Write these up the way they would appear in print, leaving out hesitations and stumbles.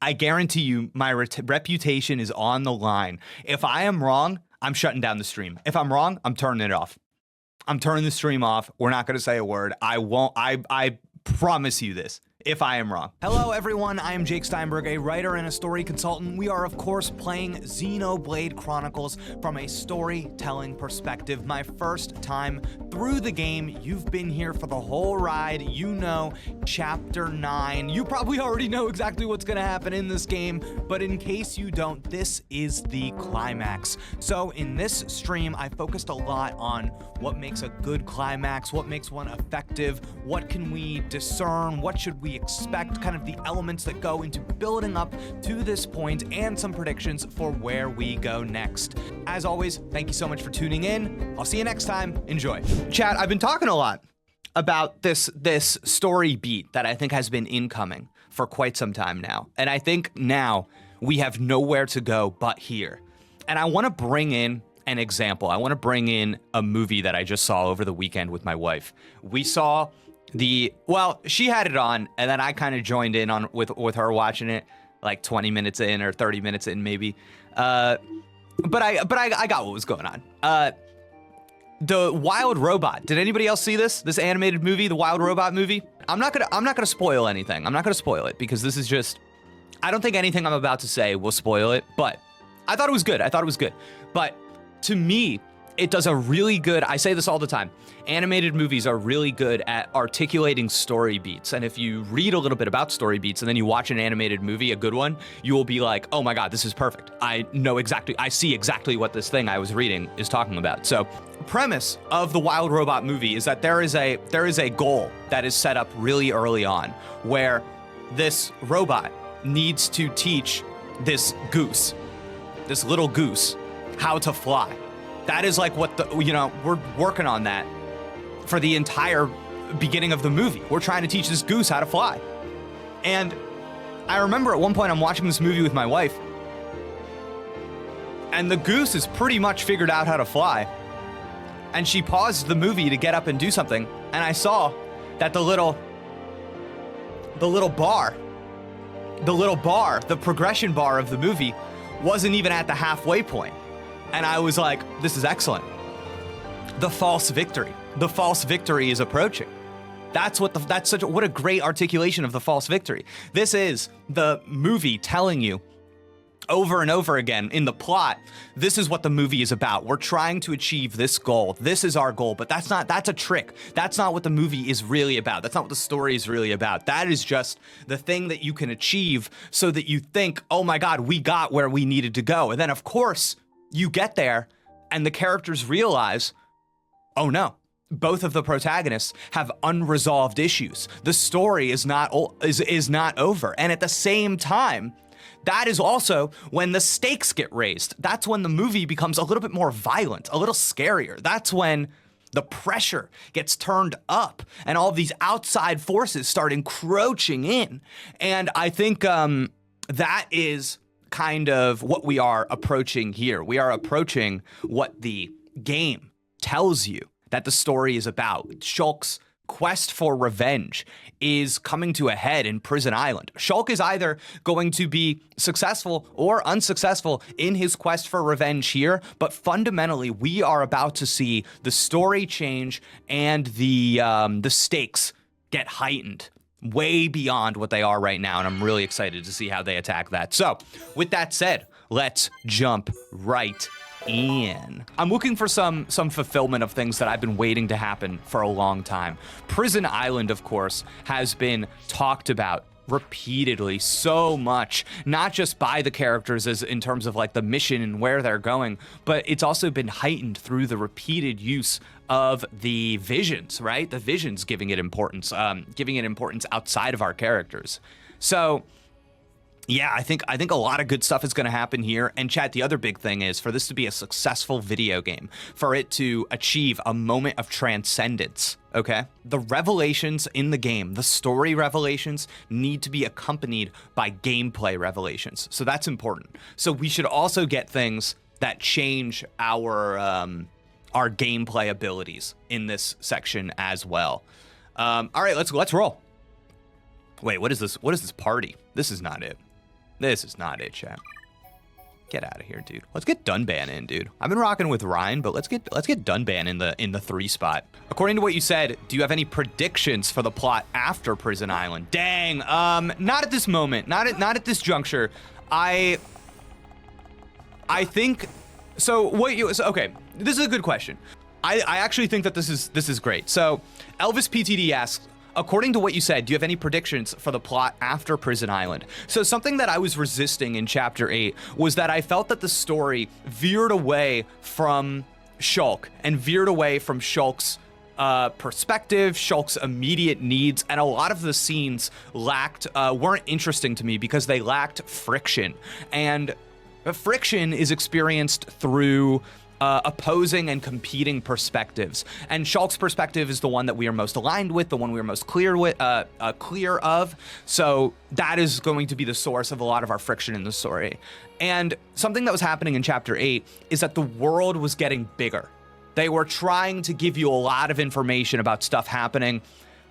I guarantee you my reputation is on the line. If I am wrong, I'm shutting down the stream. If I'm wrong, I'm turning it off. I'm turning the stream off. We're not going to say a word. I won't. I promise you this. If I am wrong. Hello everyone, I am Jake Steinberg, a writer and a story consultant. We are of course playing Xenoblade Chronicles from a storytelling perspective. My first time through the game. You've been here for the whole ride. You know Chapter 9. You probably already know exactly what's gonna happen in this game, but in case you don't, this is the climax. So in this stream, I focused a lot on what makes a good climax, what makes one effective, what can we discern, what should we expect, kind of the elements that go into building up to this point, and some predictions for where we go next. As always, thank you so much for tuning in. I'll see you next time. Enjoy. Chat, I've been talking a lot about this story beat that I think has been incoming for quite some time now. And I think now we have nowhere to go but here. And I want to bring in an example. I want to bring in a movie that I just saw over the weekend with my wife. We saw well, she had it on, and then I kind of joined in on with her watching it, like 20 minutes in or 30 minutes in maybe. But I got what was going on. The Wild Robot. Did anybody else see this animated movie, the Wild Robot movie? I'm not gonna spoil anything. I'm not gonna spoil it because this is just, I don't think anything I'm about to say will spoil it, but I thought it was good. But to me, it does a really good, I say this all the time, animated movies are really good at articulating story beats. And if you read a little bit about story beats and then you watch an animated movie, a good one, you will be like, oh my God, this is perfect. I see exactly what this thing I was reading is talking about. So premise of the Wild Robot movie is that there is a goal that is set up really early on where this robot needs to teach this little goose, how to fly. That is like what we're working on that for the entire beginning of the movie. We're trying to teach this goose how to fly. And I remember at one point I'm watching this movie with my wife, and the goose has pretty much figured out how to fly. And she paused the movie to get up and do something, and I saw that the little bar, the progression bar of the movie wasn't even at the halfway point. And I was like, this is excellent. The false victory. The false victory is approaching. What a great articulation of the false victory. This is the movie telling you over and over again in the plot, this is what the movie is about. We're trying to achieve this goal. This is our goal, but that's a trick. That's not what the movie is really about. That's not what the story is really about. That is just the thing that you can achieve so that you think, oh my God, we got where we needed to go. And then of course, you get there and the characters realize, oh no, both of the protagonists have unresolved issues. The story is not over. And at the same time, that is also when the stakes get raised. That's when the movie becomes a little bit more violent, a little scarier. That's when the pressure gets turned up and all of these outside forces start encroaching in. And I think that is kind of what we are approaching here. We are approaching what the game tells you that the story is about. Shulk's quest for revenge is coming to a head in Prison Island. Shulk is either going to be successful or unsuccessful in his quest for revenge here, but fundamentally we are about to see the story change and the stakes get heightened way beyond what they are right now, and I'm really excited to see how they attack that. So, with that said, let's jump right in. I'm looking for some fulfillment of things that I've been waiting to happen for a long time. Prison Island, of course, has been talked about repeatedly so much, not just by the characters as in terms of like the mission and where they're going, but it's also been heightened through the repeated use of the visions, right? The visions giving it importance outside of our characters. So yeah, I think a lot of good stuff is going to happen here. And chat, the other big thing is for this to be a successful video game, for it to achieve a moment of transcendence, okay? The revelations in the game, the story revelations, need to be accompanied by gameplay revelations. So that's important. So we should also get things that change our gameplay abilities in this section as well. All right, let's roll. Wait, what is this? What is this party? This is not it. This is not it, chat. Get out of here, dude. Let's get Dunban in, dude. I've been rocking with Ryan, but let's get Dunban in the 3 spot. According to what you said, do you have any predictions for the plot after Prison Island? Dang, not at this moment. Not at this juncture. I think so. Okay, this is a good question. I actually think that this is great. So Elvis PTD asks, according to what you said, do you have any predictions for the plot after Prison Island? So something that I was resisting in Chapter 8 was that I felt that the story veered away from Shulk and veered away from Shulk's perspective, Shulk's immediate needs, and a lot of the scenes weren't interesting to me because they lacked friction. And friction is experienced through opposing and competing perspectives. And Shulk's perspective is the one that we are most aligned with, the one we are most clear of. So that is going to be the source of a lot of our friction in the story. And something that was happening in Chapter 8 is that the world was getting bigger. They were trying to give you a lot of information about stuff happening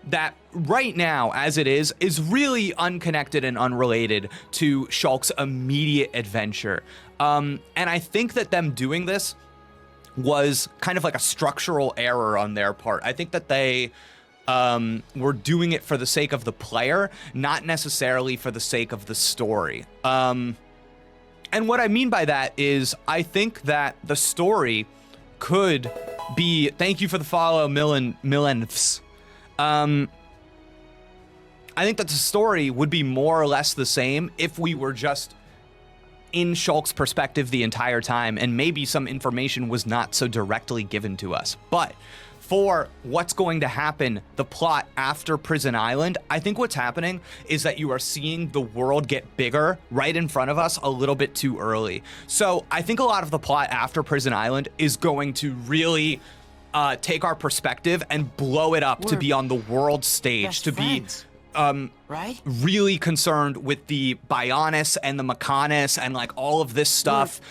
that right now, as it is really unconnected and unrelated to Shulk's immediate adventure. And I think that them doing this was kind of like a structural error on their part. I think that they were doing it for the sake of the player, not necessarily for the sake of the story. And what I mean by that is I think that the story could be, thank you for the follow, Millenfs. I think that the story would be more or less the same if we were just in Shulk's perspective the entire time, and maybe some information was not so directly given to us. But for what's going to happen, the plot after Prison Island, I think what's happening is that you are seeing the world get bigger right in front of us a little bit too early. So I think a lot of the plot after Prison Island is going to really take our perspective and blow it up to be on the world stage, to be right? Really concerned with the Bionis and the Mechanis and like all of this stuff,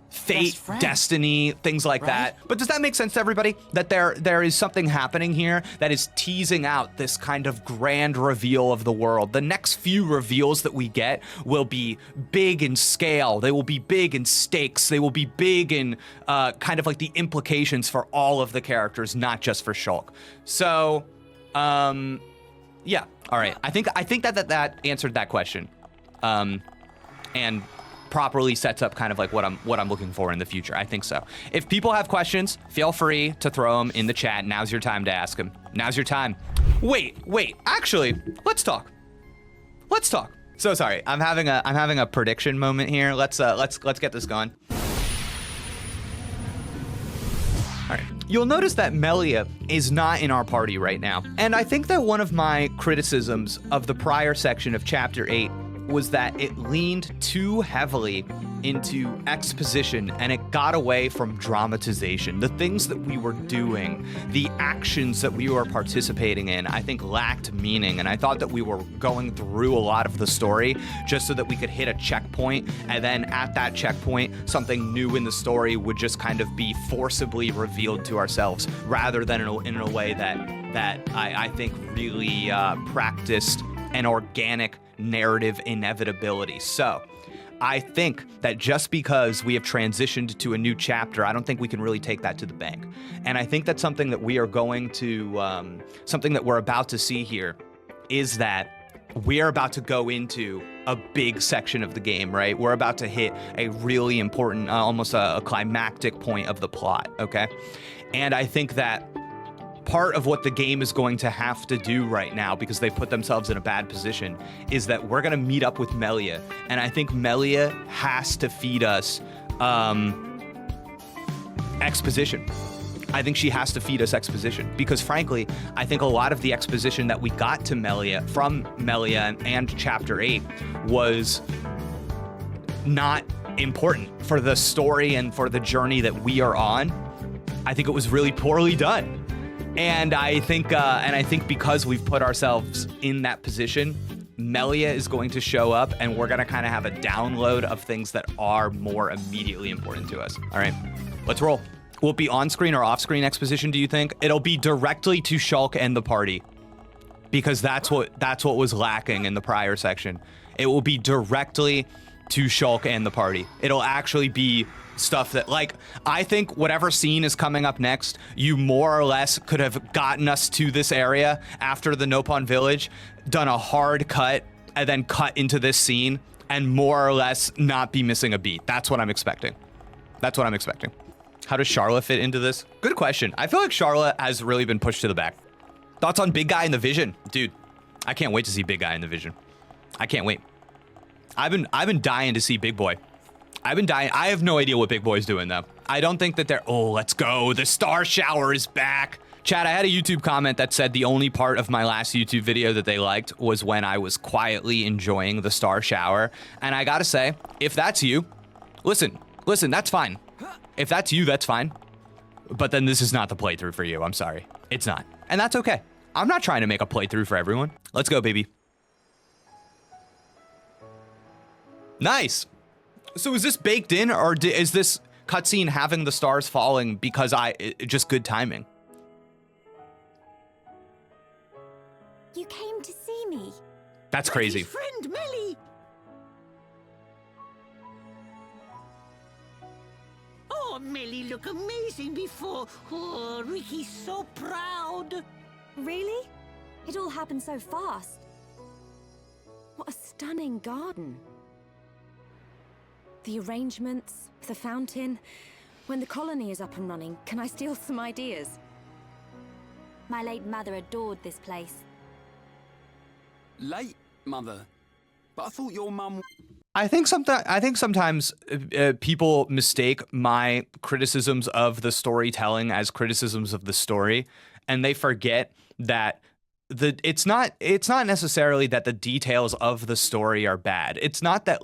fate, destiny, things like that. But does that make sense to everybody? That there is something happening here that is teasing out this kind of grand reveal of the world. The next few reveals that we get will be big in scale. They will be big in stakes. They will be big in kind of like the implications for all of the characters, not just for Shulk. So, yeah. All right. I think that answered that question, and properly sets up kind of like what I'm looking for in the future. I think so. If people have questions, feel free to throw them in the chat. Now's your time to ask them. Now's your time. Wait. Actually, let's talk. So sorry. I'm having a prediction moment here. Let's get this going. All right. You'll notice that Melia is not in our party right now. And I think that one of my criticisms of the prior section of Chapter 8 was that it leaned too heavily into exposition and it got away from dramatization. The things that we were doing, the actions that we were participating in, I think lacked meaning. And I thought that we were going through a lot of the story just so that we could hit a checkpoint. And then at that checkpoint, something new in the story would just kind of be forcibly revealed to ourselves rather than in a way that I think really practiced an organic narrative inevitability. So I think that just because we have transitioned to a new chapter, I don't think we can really take that to the bank. And I think that something that we are going to, something that we're about to see here is that we are about to go into a big section of the game, right? We're about to hit a really important, almost a climactic point of the plot, okay? And I think that part of what the game is going to have to do right now, because they put themselves in a bad position, is that we're going to meet up with Melia. And I think Melia has to feed us exposition. I think she has to feed us exposition because, frankly, I think a lot of the exposition that we got to Melia from Melia and Chapter 8 was not important for the story and for the journey that we are on. I think it was really poorly done. And I think because we've put ourselves in that position, Melia is going to show up and we're going to kind of have a download of things that are more immediately important to us. All right, let's roll. Will it be on-screen or off-screen exposition, do you think? It'll be directly to Shulk and the party because that's what was lacking in the prior section. It will be directly to Shulk and the party. It'll actually be stuff that, like, I think whatever scene is coming up next, you more or less could have gotten us to this area after the Nopon village, done a hard cut, and then cut into this scene, and more or less not be missing a beat. That's what I'm expecting. That's what I'm expecting. How does Charlotte fit into this? Good question. I feel like Charlotte has really been pushed to the back. Thoughts on Big Guy in the Vision? Dude, I can't wait to see Big Guy in the Vision. I can't wait. I've been dying to see Big Boy. I've been dying. I have no idea what Big Boy's doing though. I don't think that they're, oh, let's go. The star shower is back. Chat, I had a YouTube comment that said the only part of my last YouTube video that they liked was when I was quietly enjoying the star shower. And I gotta say, if that's you, listen, that's fine. If that's you, that's fine. But then this is not the playthrough for you. I'm sorry. It's not. And that's okay. I'm not trying to make a playthrough for everyone. Let's go, baby. Nice. So is this baked in, or is this cutscene having the stars falling because just good timing? You came to see me. That's crazy. Friend Melia. Oh, Melia, look amazing before. Oh, Ricky's so proud. Really? It all happened so fast. What a stunning garden. The arrangements, the fountain. When the colony is up and running, can I steal some ideas? My late mother adored this place. Late, mother? But I thought your mum... I think sometimes people mistake my criticisms of the storytelling as criticisms of the story, and they forget that it's not necessarily that the details of the story are bad. It's not that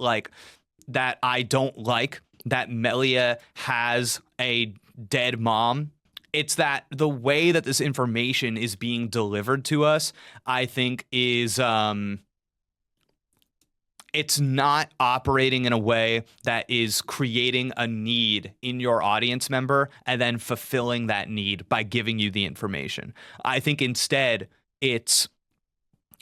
that I don't like that Melia has a dead mom. It's that the way that this information is being delivered to us, I think, is it's not operating in a way that is creating a need in your audience member and then fulfilling that need by giving you the information. I think instead it's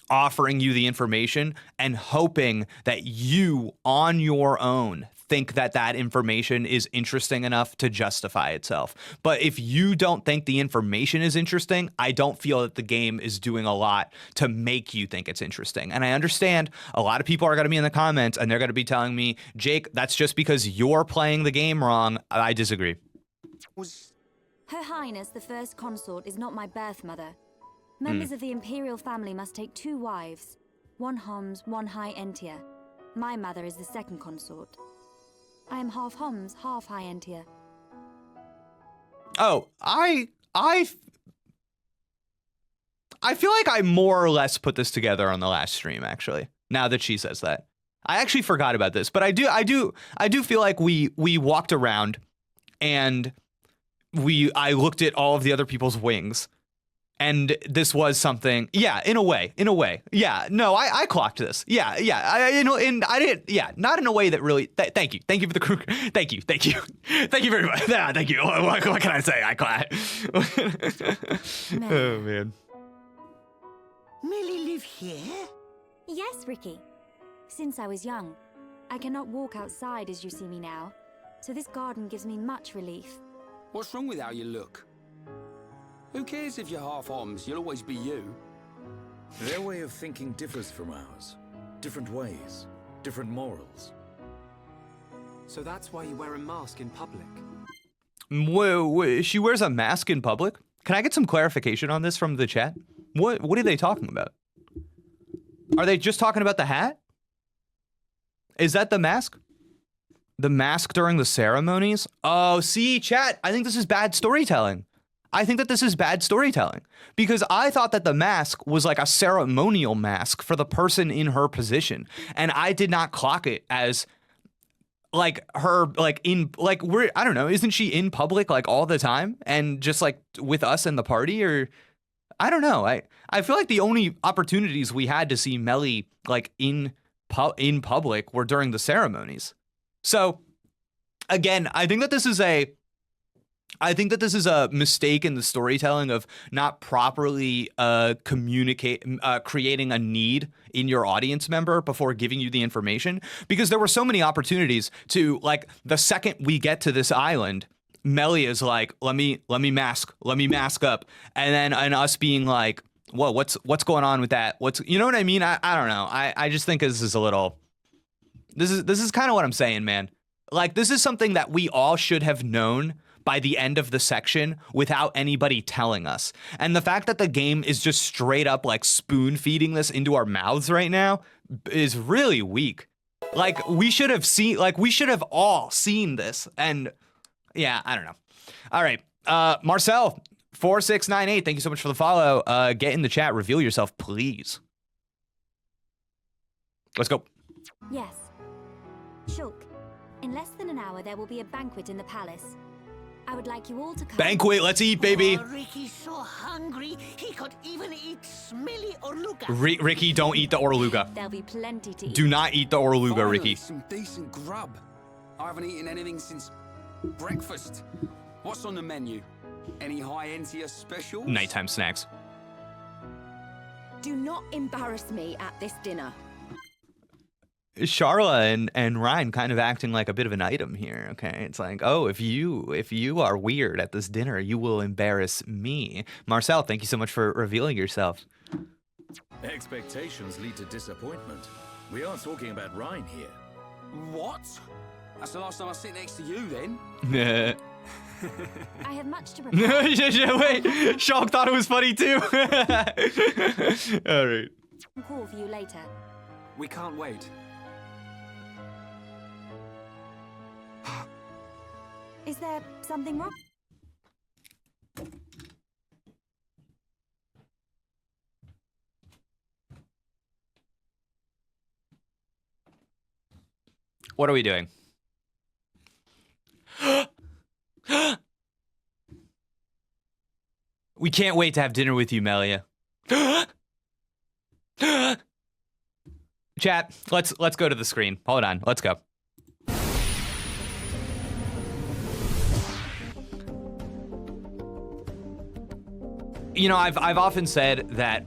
offering you the information and hoping that you on your own think that that information is interesting enough to justify itself. But if you don't think the information is interesting, I don't feel that the game is doing a lot to make you think it's interesting. And I understand a lot of people are going to be in the comments and they're going to be telling me, Jake, that's just because you're playing the game wrong. I disagree. Her Highness, the First Consort, is not my birth mother. Members of the Imperial family must take 2 wives. 1 Homs, 1 High Entia. My mother is the second consort. I am half Homs, half High Entia. Oh, I feel like I more or less put this together on the last stream, actually, now that she says that. I actually forgot about this, but I do feel like we walked around and I looked at all of the other people's wings. And this was something, yeah, in a way. Yeah, no, I clocked this. Yeah, and I didn't, yeah, not in a way that really, thank you for the crew. Thank you very much. Yeah, thank you. What can I say? I clocked. Oh, man. Melia live here? Yes, Ricky. Since I was young, I cannot walk outside as you see me now, so this garden gives me much relief. What's wrong with how you look? Who cares if you're half Homs? You'll always be you. Their way of thinking differs from ours. Different ways, different morals. So that's why you wear a mask in public? Whoa, she wears a mask in public? Can I get some clarification on this from the chat? What are they talking about? Are they just talking about the hat? Is that the mask? The mask during the ceremonies? Oh, see, chat, I think this is bad storytelling. I think that this is bad storytelling because I thought that the mask was like a ceremonial mask for the person in her position. And I did not clock it as like her, like in, like I don't know, isn't she in public like all the time and just like with us in the party, or I don't know. I feel like the only opportunities we had to see Melia like in public were during the ceremonies. So again, I think that this is I think that this is a mistake in the storytelling of not properly creating a need in your audience member before giving you the information, because there were so many opportunities to, like, the second we get to this island, Melia's like, let me mask up, and then us being like, whoa, what's going on with that? You know what I mean? I don't know. I just think this is a little. This is kind of what I'm saying, man. Like, this is something that we all should have known by the end of the section without anybody telling us. And the fact that the game is just straight up like spoon feeding this into our mouths right now is really weak. Like, we should have all seen this. And yeah, I don't know. All right. Marcel 4698, thank you so much for the follow. Get in the chat, reveal yourself, please. Let's go. Yes. Shulk, in less than an hour there will be a banquet in the palace. I would like you all to come. Banquet, let's eat, baby. Oh, Ricky's so hungry, he could even eat smelly Orluga. Ricky, don't eat the Orluga. There'll be plenty to eat. Do not eat the Orluga, Finally, Ricky. some decent grub. I haven't eaten anything since breakfast. What's on the menu? Any high-end specials? Nighttime snacks. Do not embarrass me at this dinner. Charla and Ryan kind of acting like a bit of an item here, okay? It's like, oh, if you are weird at this dinner, you will embarrass me. Marcel, thank you so much for revealing yourself. Expectations lead to disappointment. We are talking about Ryan here. What? That's the last time I sit next to you, then. I have much to prepare. Wait, Shulk thought it was funny too. All right. I'll call for you later. We can't wait. Is there something wrong? What are we doing? We can't wait to have dinner with you, Melia. Chat, let's go to the screen. Hold on, let's go. You know, I've often said that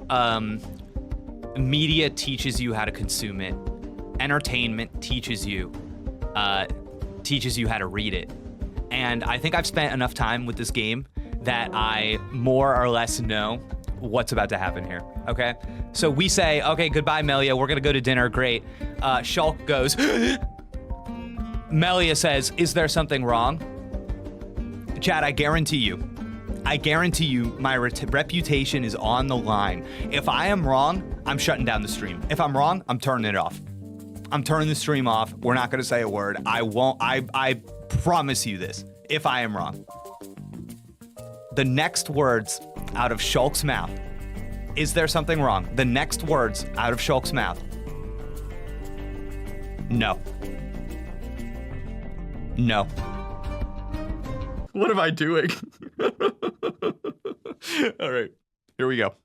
media teaches you how to consume it. Entertainment teaches you how to read it. And I think I've spent enough time with this game that I more or less know what's about to happen here, okay? So we say, okay, goodbye, Melia, we're gonna go to dinner, great. Shulk goes, Melia says, is there something wrong? Chad, I guarantee you, my reputation is on the line. If I am wrong, I'm shutting down the stream. If I'm wrong, I'm turning it off. I'm turning the stream off. We're not gonna say a word. I promise you this, if I am wrong. The next words out of Shulk's mouth, is there something wrong? The next words out of Shulk's mouth, no. No. What am I doing? All right, here we go.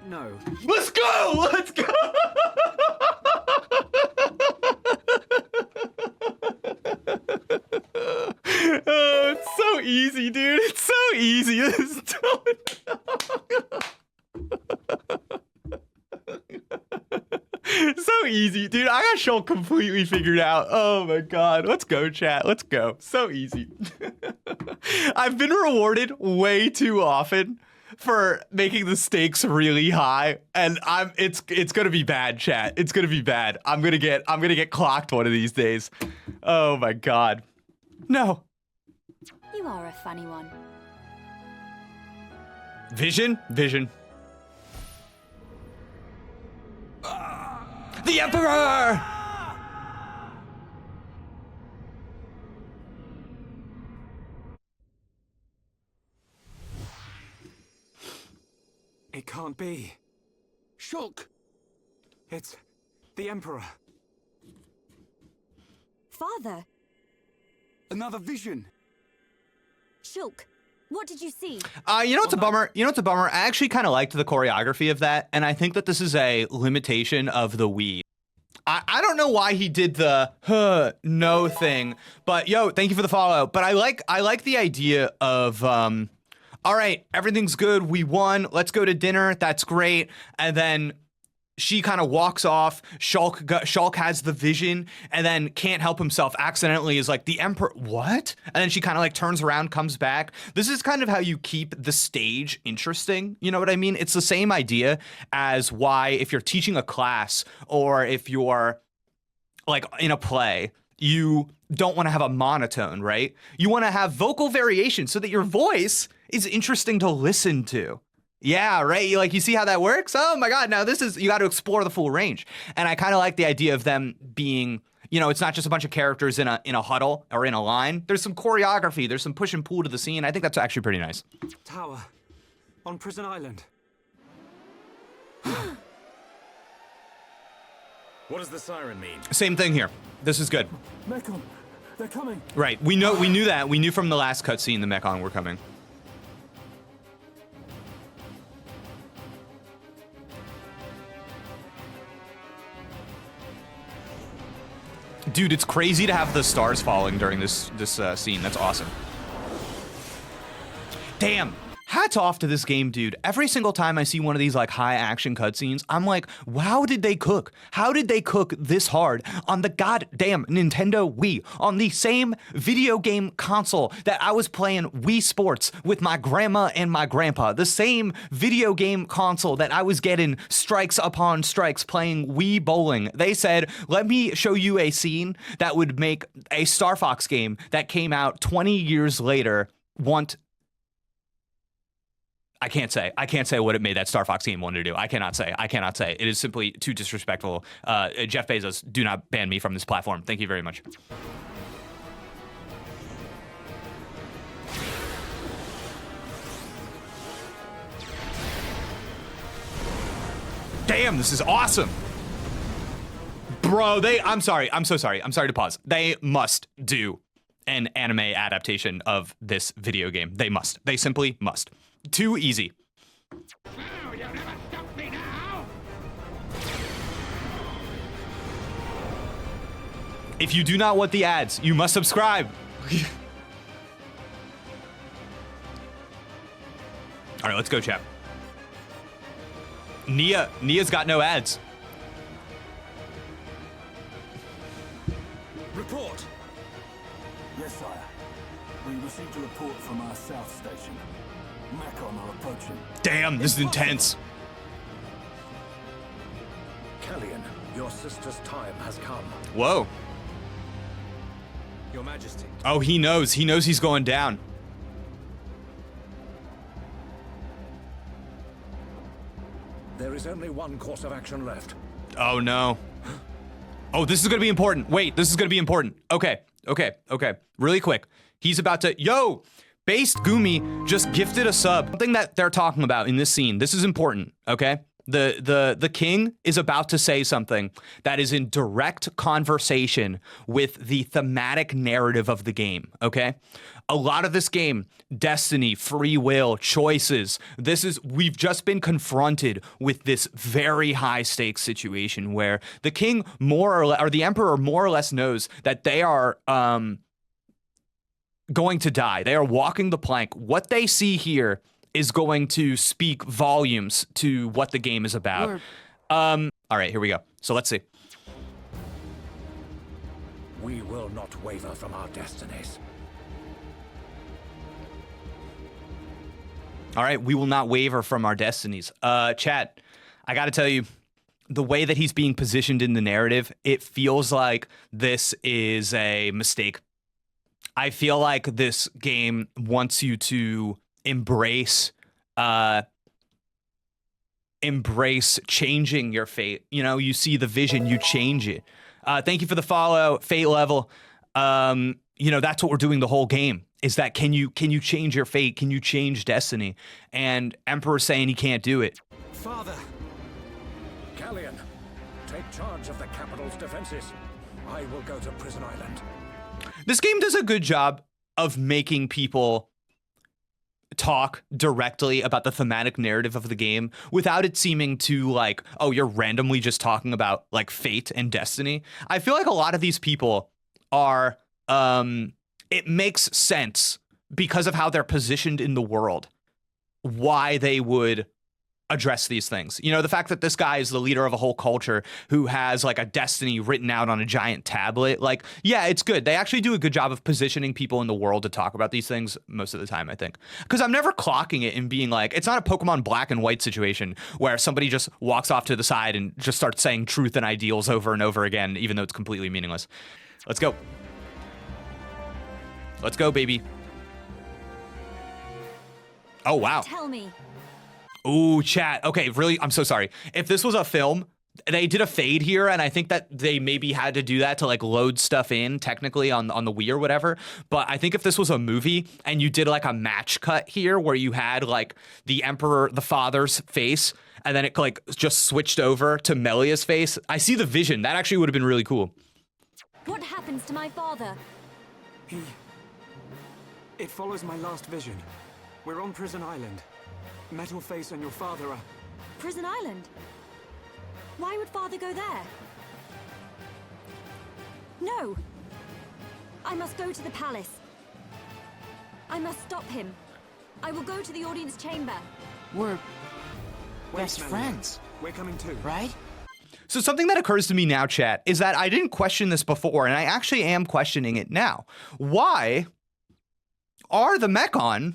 No. Let's go! Let's go! Oh, it's so easy, dude. It's so easy. So easy, dude. I got Shulk completely figured out. Oh my god. Let's go, chat. Let's go. So easy. I've been rewarded way too often for making the stakes really high, and it's gonna be bad, chat. It's gonna be bad. I'm gonna get clocked one of these days. Oh my god. No. You are a funny one. Vision. The Emperor! It can't be. Shulk! It's the Emperor. Father! Another vision. Shulk, what did you see? You know what's a bummer? I actually kind of liked the choreography of that, and I think that this is a limitation of the Wii. I I don't know why he did the no thing, but yo, thank you for the follow. But I like the idea of all right, everything's good, we won, let's go to dinner, that's great, and then she kind of walks off. Shulk has the vision and then can't help himself, accidentally is like, the Emperor, what? And then she kind of like turns around, comes back. This is kind of how you keep the stage interesting. You know what I mean? It's the same idea as why if you're teaching a class or if you're like in a play, you don't want to have a monotone, right? You want to have vocal variation so that your voice is interesting to listen to. Yeah, right. You see how that works? Oh my God. Now you got to explore the full range. And I kind of like the idea of them being, it's not just a bunch of characters in a huddle or in a line. There's some choreography. There's some push and pull to the scene. I think that's actually pretty nice. Tower. On Prison Island. What does the siren mean? Same thing here. This is good. Mekon, they're coming. Right. We knew that. We knew from the last cutscene the Mekon were coming. Dude, it's crazy to have the stars falling during this scene. That's awesome. Damn. Hats off to this game, dude. Every single time I see one of these like high action cutscenes, I'm like, how did they cook? How did they cook this hard on the goddamn Nintendo Wii, on the same video game console that I was playing Wii Sports with my grandma and my grandpa, the same video game console that I was getting strikes upon strikes playing Wii Bowling. They said, let me show you a scene that would make a Star Fox game that came out 20 years later I can't say what it made that Star Fox game want to do. I cannot say. It is simply too disrespectful. Jeff Bezos, do not ban me from this platform. Thank you very much. Damn, this is awesome. Bro, I'm sorry. I'm so sorry. I'm sorry to pause. They must do an anime adaptation of this video game. They must. They simply must. Too easy. Oh, you'll never stop me now! If you do not want the ads, you must subscribe. All right, let's go, chat. Nia's got no ads. Report. Yes, sire. We received a report from our south station. Mekon are approaching. Damn, this is intense. Callian, your sister's time has come. Whoa. Your Majesty. Oh, he knows. He knows he's going down. There is only one course of action left. Oh, no. Oh, this is going to be important. Wait, this is going to be important. Okay. Really quick. He's about to... Yo! Based Gumi just gifted a sub. Something that they're talking about in this scene. This is important, okay? The king is about to say something that is in direct conversation with the thematic narrative of the game, okay? A lot of this game, destiny, free will, choices, we've just been confronted with this very high stakes situation where the king or the emperor more or less knows that they are, going to die. They are walking the plank. What they see here is going to speak volumes to what the game is about. All right, here we go. So let's see. We will not waver from our destinies. All right, we will not waver from our destinies. Chat, I got to tell you, the way that he's being positioned in the narrative, it feels like this is a mistake. I feel like this game wants you to embrace changing your fate. You see the vision, you change it. Thank you for the follow, Fate Level. That's what we're doing the whole game. Is that can you change your fate? Can you change destiny? And Emperor's saying he can't do it. Father. Callian, take charge of the capital's defenses. I will go to Prison Island. This game does a good job of making people talk directly about the thematic narrative of the game without it seeming to like, oh, you're randomly just talking about like fate and destiny. I feel like a lot of these people are, it makes sense because of how they're positioned in the world, why they would address these things. You know, the fact that this guy is the leader of a whole culture who has like a destiny written out on a giant tablet. Like, yeah, it's good. They actually do a good job of positioning people in the world to talk about these things most of the time, I think. Because I'm never clocking it and being like, it's not a Pokemon Black and White situation where somebody just walks off to the side and just starts saying truth and ideals over and over again, even though it's completely meaningless. Let's go. Let's go, baby. Oh, wow. Tell me. Ooh, chat. Okay, really, I'm so sorry. If this was a film, they did a fade here, and I think that they maybe had to do that to like load stuff in technically on the Wii or whatever. But I think if this was a movie and you did like a match cut here where you had like the Emperor, the father's face, and then it like just switched over to Melia's face, I see the vision. That actually would have been really cool. What happens to my father? It follows my last vision. We're on Prison Island. Metal Face and your father are... Prison Island? Why would father go there? No! I must go to the palace. I must stop him. I will go to the audience chamber. We're Wait, best Melia. friends, We're coming too. right? So something that occurs to me now, chat, is that I didn't question this before, and I actually am questioning it now. Why are the Mechon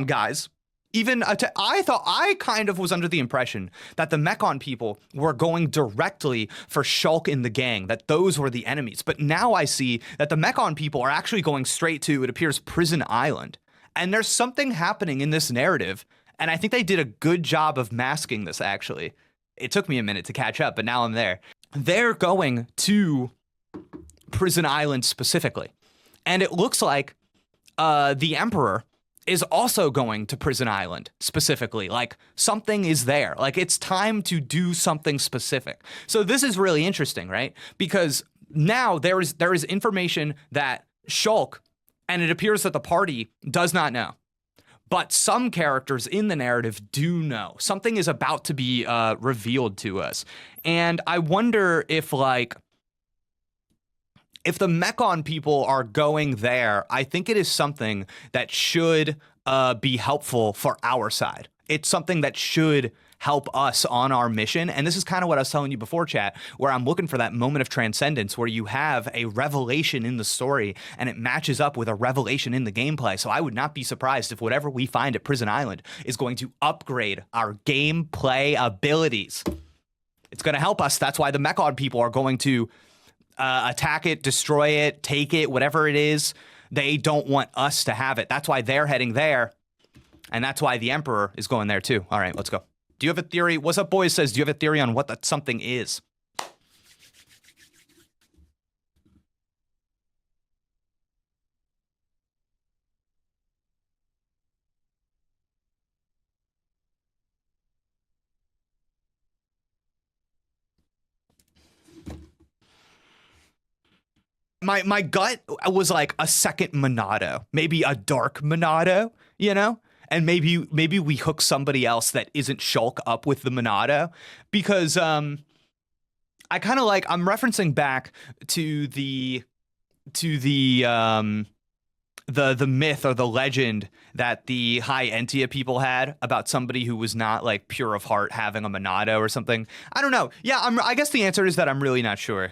guys, even I kind of was under the impression that the Mechon people were going directly for Shulk and the gang, that those were the enemies. But now I see that the Mechon people are actually going straight to, it appears, Prison Island. And there's something happening in this narrative, and I think they did a good job of masking this, actually. It took me a minute to catch up, but now I'm there. They're going to Prison Island specifically. And it looks like the Emperor is also going to Prison Island specifically. Like, something is there. Like, it's time to do something specific. So this is really interesting, right? Because now there is information that Shulk, and it appears that the party does not know. But some characters in the narrative do know. Something is about to be revealed to us. And I wonder if, like, if the Mechon people are going there, I think it is something that should be helpful for our side. It's something that should help us on our mission. And this is kind of what I was telling you before, chat, where I'm looking for that moment of transcendence where you have a revelation in the story and it matches up with a revelation in the gameplay. So I would not be surprised if whatever we find at Prison Island is going to upgrade our gameplay abilities. It's going to help us. That's why the Mechon people are going to attack it, destroy it, take it, whatever it is. They don't want us to have it. That's why they're heading there. And that's why the Emperor is going there too. All right, let's go. Do you have a theory? What's up, boys? Says, do you have a theory on what that something is? My gut was like a second Monado, maybe a dark Monado, you know? And maybe we hook somebody else that isn't Shulk up with the Monado, because I kind of like, I'm referencing back to the myth or the legend that the High Entia people had about somebody who was not like pure of heart having a Monado or something. I don't know. Yeah, I guess the answer is that I'm really not sure.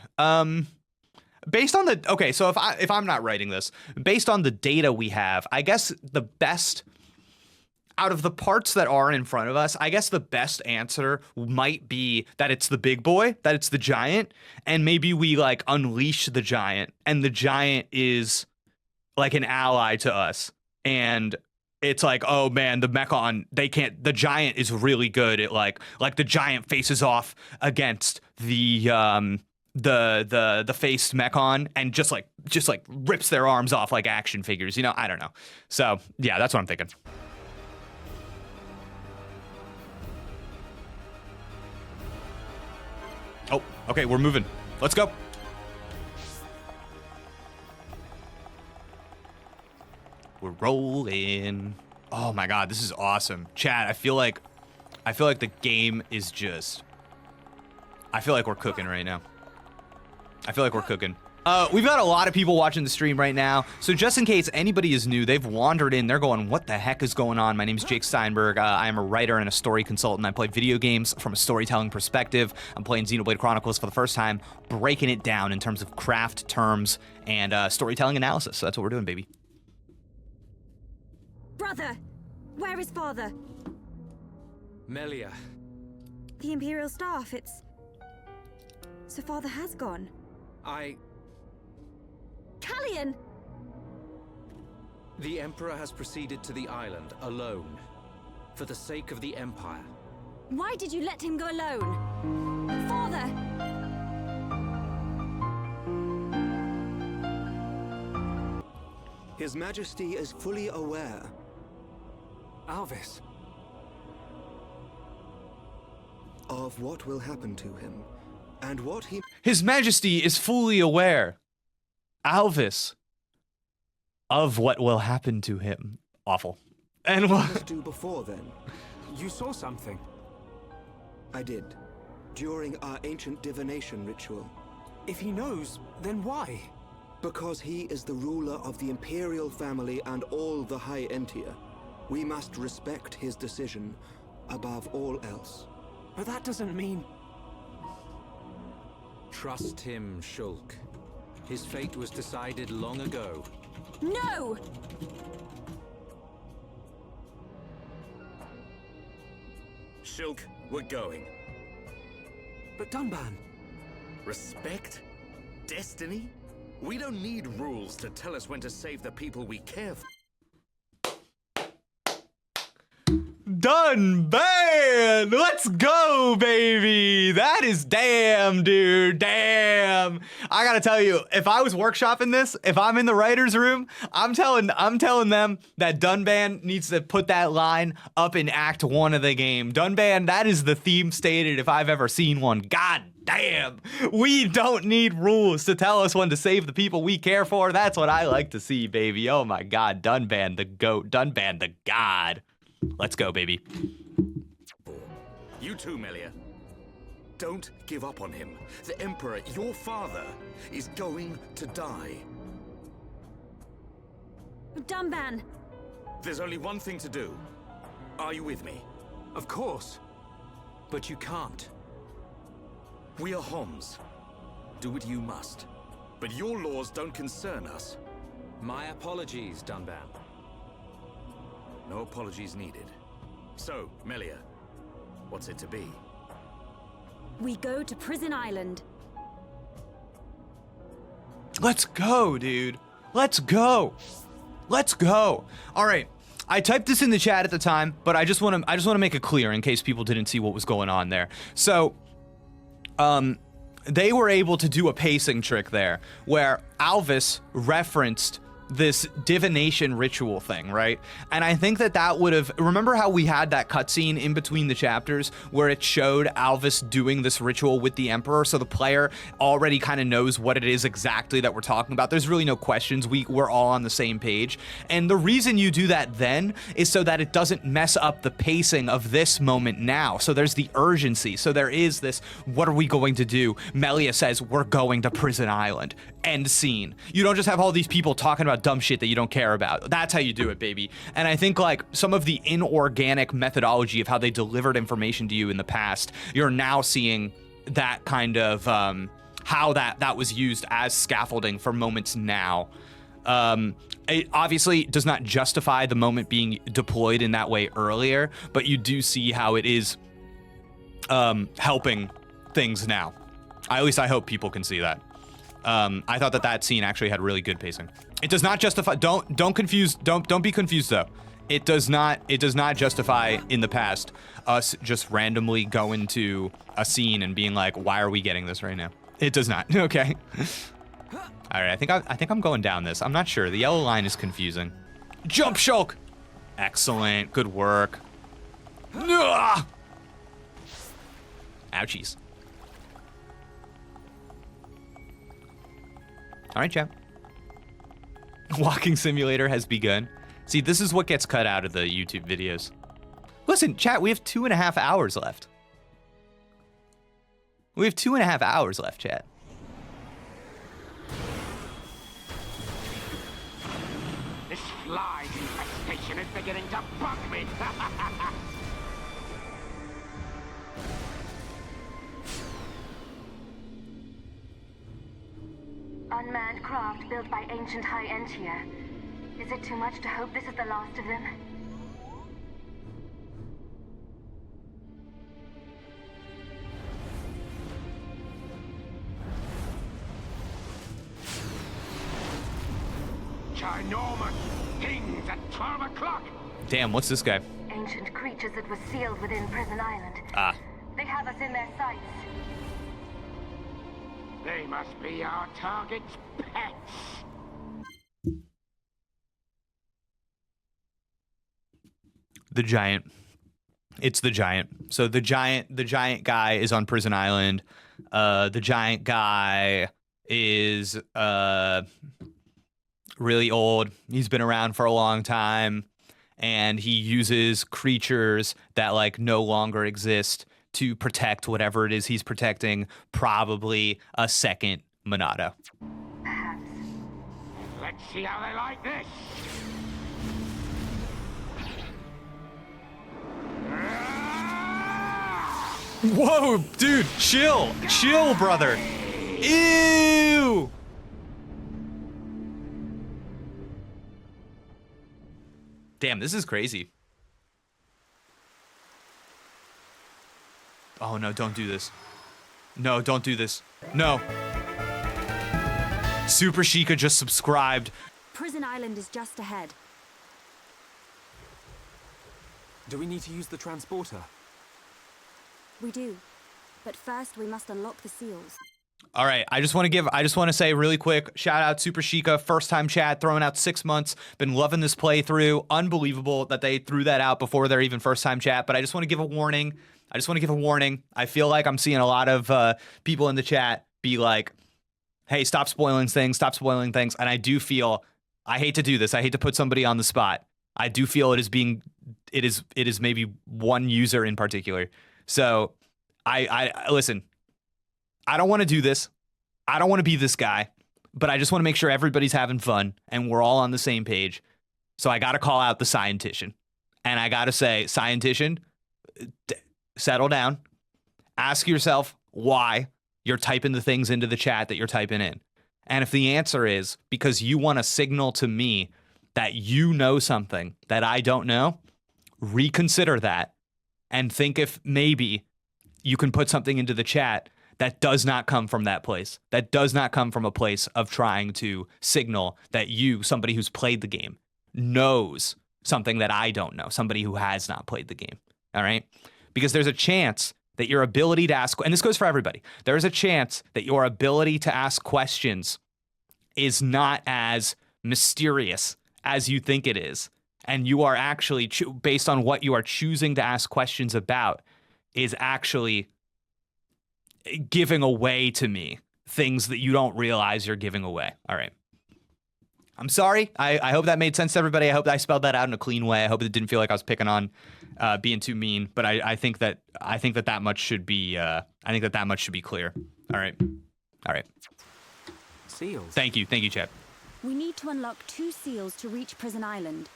Based on the, okay, so if I'm not writing this, based on the data we have, I guess the best, out of the parts that are in front of us, I guess the best answer might be that it's the big boy, that it's the giant, and maybe we like unleash the giant, and the giant is like an ally to us. And it's like, oh man, the Mechon, the giant is really good at like the giant faces off against the faced Mechon and just like rips their arms off like action figures, you know? I don't know. So yeah, that's what I'm thinking. Oh, okay, we're moving. Let's go. We're rolling. Oh my god, this is awesome. Chat, I feel like the game is just... I feel like we're cooking right now. I feel like we're cooking. We've got a lot of people watching the stream right now, so just in case anybody is new, they've wandered in, they're going, what the heck is going on? My name is Jake Steinberg. I am a writer and a story consultant. I play video games from a storytelling perspective. I'm playing Xenoblade Chronicles for the first time, breaking it down in terms of craft terms and storytelling analysis. So that's what we're doing, baby. Brother, where is father? Melia. The Imperial staff, So father has gone. Callian! The Emperor has proceeded to the island alone, for the sake of the Empire. Why did you let him go alone? Father! His Majesty is fully aware. Alvis. Of what will happen to him, and what he... His Majesty is fully aware, Alvis, of what will happen to him. Awful. And what... do before then? You saw something. I did, during our ancient divination ritual. If he knows, then why? Because he is the ruler of the Imperial family and all the High Entia. We must respect his decision above all else. But that doesn't mean... Trust him, Shulk. His fate was decided long ago. No! Shulk, we're going. But Dunban... Respect? Destiny? We don't need rules to tell us when to save the people we care for. Done, ban! Let's go, baby! That is damn, dude, damn! I gotta tell you, if I was workshopping this, if I'm in the writer's room, I'm telling them that Dunban needs to put that line up in Act 1 of the game. Dunban, that is the theme stated if I've ever seen one. God damn! We don't need rules to tell us when to save the people we care for. That's what I like to see, baby. Oh my god, Dunban the GOAT, Dunban the god. Let's go, baby. You too, Melia. Don't give up on him. The Emperor, your father, is going to die. Dunban! There's only one thing to do. Are you with me? Of course. But you can't. We are Homs. Do what you must. But your laws don't concern us. My apologies, Dunban. No apologies needed. So, Melia, what's it to be? We go to Prison Island. Let's go, dude. Let's go. Let's go. All right. I typed this in the chat at the time, but I just want to make it clear in case people didn't see what was going on there. So, they were able to do a pacing trick there where Alvis referenced this divination ritual thing, right? And I think that would have... Remember how we had that cutscene in between the chapters where it showed Alvis doing this ritual with the Emperor, so the player already kind of knows what it is exactly that we're talking about. There's really no questions. We're all on the same page. And the reason you do that then is so that it doesn't mess up the pacing of this moment now. So there's the urgency. So there is this, what are we going to do? Melia says, we're going to Prison Island. End scene. You don't just have all these people talking about dumb shit that you don't care about. That's how you do it, baby. And I think like some of the inorganic methodology of how they delivered information to you in the past, you're now seeing that kind of how that was used as scaffolding for moments now. It obviously does not justify the moment being deployed in that way earlier, but you do see how it is helping things now. At least I hope people can see that. I thought that scene actually had really good pacing. It does not justify. Don't be confused though. It does not justify in the past us just randomly going to a scene and being like, why are we getting this right now? It does not. Okay. All right. I think I'm going down this. I'm not sure. The yellow line is confusing. Jump, Shulk. Excellent. Good work. Ouchies. All right, chat. Walking simulator has begun. See, this is what gets cut out of the YouTube videos. Listen, chat, we have 2.5 hours left. We have 2.5 hours left, chat. This fly infestation is beginning to bug me. Unmanned craft built by ancient High Entia. Is it too much to hope this is the last of them? Ginormous things at 12 o'clock. Damn, what's this guy? Ancient creatures that were sealed within Prison Island. Ah. They have us in their sights. They must be our target's pets. The giant. It's the giant. So the giant guy is on Prison Island. The giant guy is really old. He's been around for a long time, and he uses creatures that like no longer exist to protect whatever it is he's protecting, probably a second Monado. Let's see how they like this. Whoa, dude, chill, brother. Ew. Damn, this is crazy. Oh no, don't do this. No, don't do this. No. Super Sheikah just subscribed. Prison Island is just ahead. Do we need to use the transporter? We do. But first we must unlock the seals. All right, I just want to say really quick, shout out Super Sheikah, first time chat, throwing out 6 months. Been loving this playthrough. Unbelievable that they threw that out before their even first time chat, but I just want to give a warning. I feel like I'm seeing a lot of people in the chat be like, hey, stop spoiling things. And I do feel, I hate to do this. I hate to put somebody on the spot. I do feel it is maybe one user in particular. So I listen, I don't want to do this. I don't want to be this guy, but I just want to make sure everybody's having fun and we're all on the same page. So I got to call out the scientician, and I got to say, scientician, settle down. Ask yourself why you're typing the things into the chat that you're typing in. And if the answer is because you want to signal to me that you know something that I don't know, reconsider that and think if maybe you can put something into the chat that does not come from that place, that does not come from a place of trying to signal that you, somebody who's played the game, knows something that I don't know, somebody who has not played the game, all right? Because there's a chance that your ability to ask, and this goes for everybody, there's a chance that your ability to ask questions is not as mysterious as you think it is. And you are actually, based on what you are choosing to ask questions about, is actually giving away to me things that you don't realize you're giving away. All right. I'm sorry. I hope that made sense to everybody. I hope I spelled that out in a clean way. I hope it didn't feel like I was picking on being too mean. But I think that much should be clear. All right. Seals. Thank you, Chad. We need to unlock 2 seals to reach Prison Island.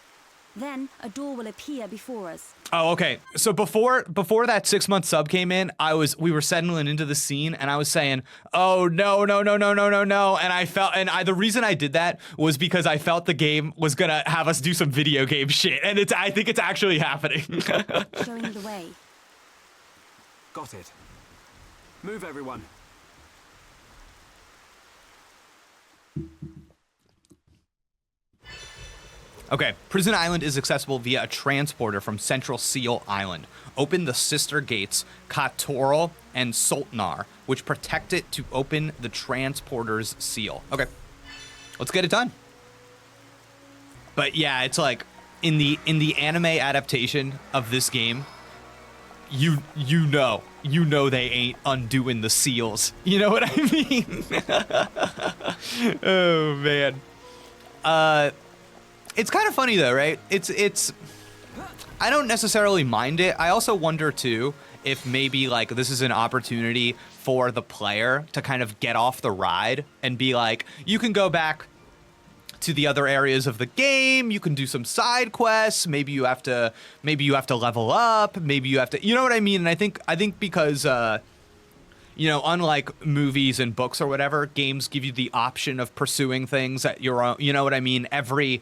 Then a door will appear before us. Oh, okay. So before that 6-month sub came in, we were settling into the scene, and I was saying, "Oh no!" And the reason I did that was because I felt the game was gonna have us do some video game shit, and I think it's actually happening. Showing the way. Got it. Move, everyone. Okay, Prison Island is accessible via a transporter from Central Seal Island. Open the sister gates, Katoral and Sultnar, which protect it to open the transporter's seal. Okay, let's get it done. But yeah, it's like in the anime adaptation of this game, you know they ain't undoing the seals. You know what I mean? Oh man. It's kind of funny though, right? It's I don't necessarily mind it. I also wonder too if maybe like this is an opportunity for the player to kind of get off the ride and be like, you can go back to the other areas of the game, you can do some side quests, maybe you have to level up, maybe you have to, you know what I mean? And I think because you know, unlike movies and books or whatever, games give you the option of pursuing things at your own, you know what I mean? Every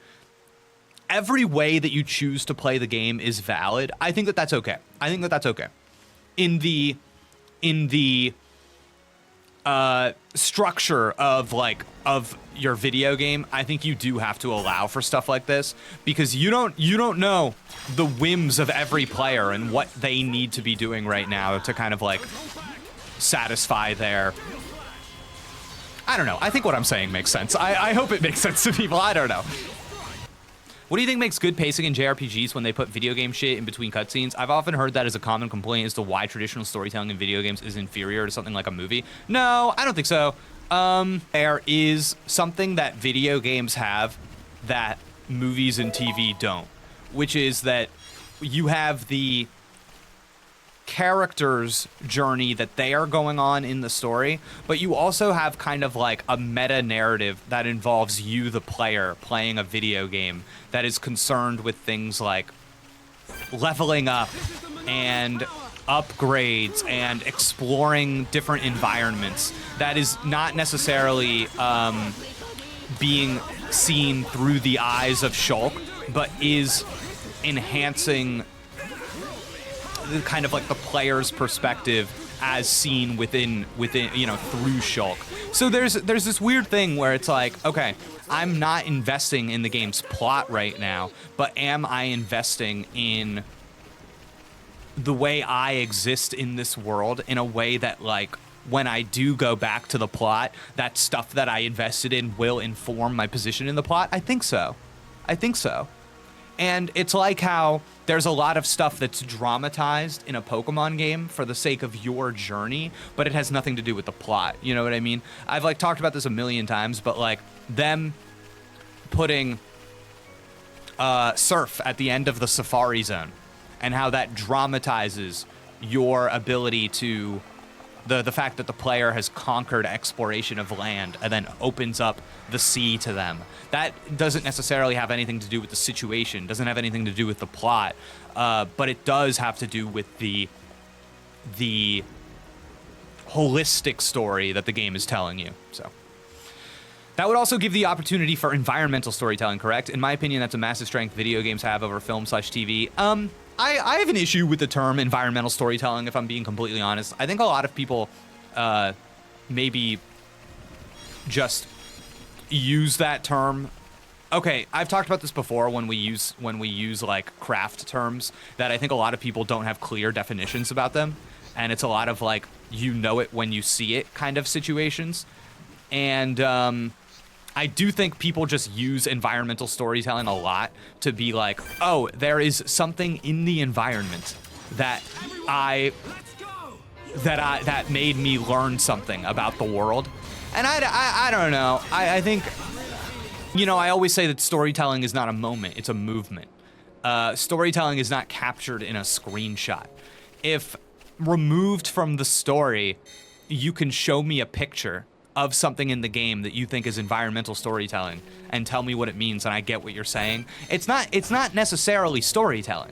way that you choose to play the game is valid. I think that that's okay. In the structure of your video game, I think you do have to allow for stuff like this because you don't know the whims of every player and what they need to be doing right now to kind of like satisfy their, I don't know. I think what I'm saying makes sense. I hope it makes sense to people. I don't know. What do you think makes good pacing in JRPGs when they put video game shit in between cutscenes? I've often heard that as a common complaint as to why traditional storytelling in video games is inferior to something like a movie. No, I don't think so. There is something that video games have that movies and TV don't, which is that you have the character's journey that they are going on in the story, but you also have kind of like a meta narrative that involves you, the player, playing a video game that is concerned with things like leveling up and upgrades and exploring different environments that is not necessarily being seen through the eyes of Shulk, but is enhancing kind of like the player's perspective as seen within you know, through Shulk. So there's this weird thing where it's like, okay, I'm not investing in the game's plot right now, but am I investing in the way I exist in this world in a way that like when I do go back to the plot, that stuff that I invested in will inform my position in the plot? I think so. And it's like how there's a lot of stuff that's dramatized in a Pokemon game for the sake of your journey, but it has nothing to do with the plot. You know what I mean? I've like talked about this a million times, but like them putting Surf at the end of the Safari Zone and how that dramatizes your ability to the fact that the player has conquered exploration of land and then opens up the sea to them. That doesn't necessarily have anything to do with the situation, doesn't have anything to do with the plot, but it does have to do with the holistic story that the game is telling you. So that would also give the opportunity for environmental storytelling, correct? In my opinion, that's a massive strength video games have over film/TV. I have an issue with the term environmental storytelling, if I'm being completely honest. I think a lot of people maybe just use that term. Okay, I've talked about this before when we use like craft terms, that I think a lot of people don't have clear definitions about them, and it's a lot of like, you know it when you see it kind of situations. And I do think people just use environmental storytelling a lot to be like, oh, there is something in the environment that made me learn something about the world. And I don't know. I think, you know, I always say that storytelling is not a moment, it's a movement. Storytelling is not captured in a screenshot. If removed from the story, you can show me a picture of something in the game that you think is environmental storytelling and tell me what it means, and I get what you're saying. It's not necessarily storytelling.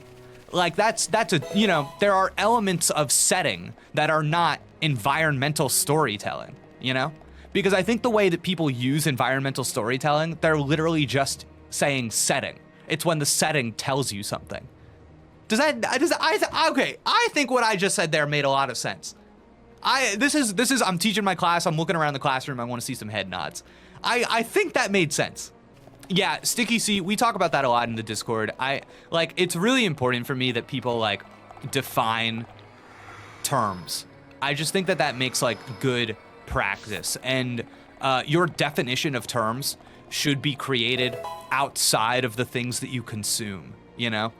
Like that's a, you know, there are elements of setting that are not environmental storytelling, you know? Because I think the way that people use environmental storytelling, they're literally just saying setting. It's when the setting tells you something. Okay, I think what I just said there made a lot of sense. This is I'm teaching my class, I'm looking around the classroom, I want to see some head nods. I think that made sense. Yeah, Sticky C, we talk about that a lot in the Discord. It's really important for me that people like define terms. I just think that makes like good practice, and your definition of terms should be created outside of the things that you consume, you know?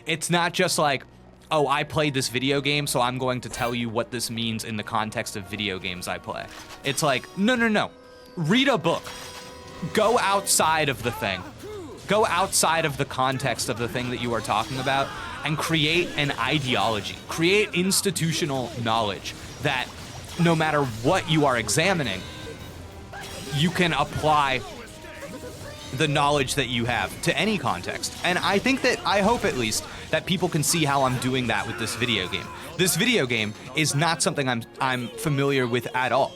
It's not just like, oh, I played this video game, so I'm going to tell you what this means in the context of video games I play. It's like, no. Read a book. Go outside of the thing. Go outside of the context of the thing that you are talking about and create an ideology. Create institutional knowledge that no matter what you are examining, you can apply the knowledge that you have to any context. And I think that, I hope at least, that people can see how I'm doing that with this video game. This video game is not something I'm familiar with at all.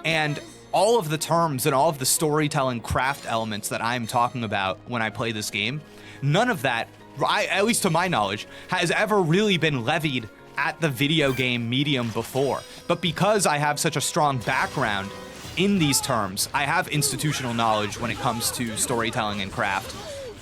And all of the terms and all of the storytelling craft elements that I'm talking about when I play this game, none of that, at least to my knowledge, has ever really been levied at the video game medium before. But because I have such a strong background in these terms, I have institutional knowledge when it comes to storytelling and craft.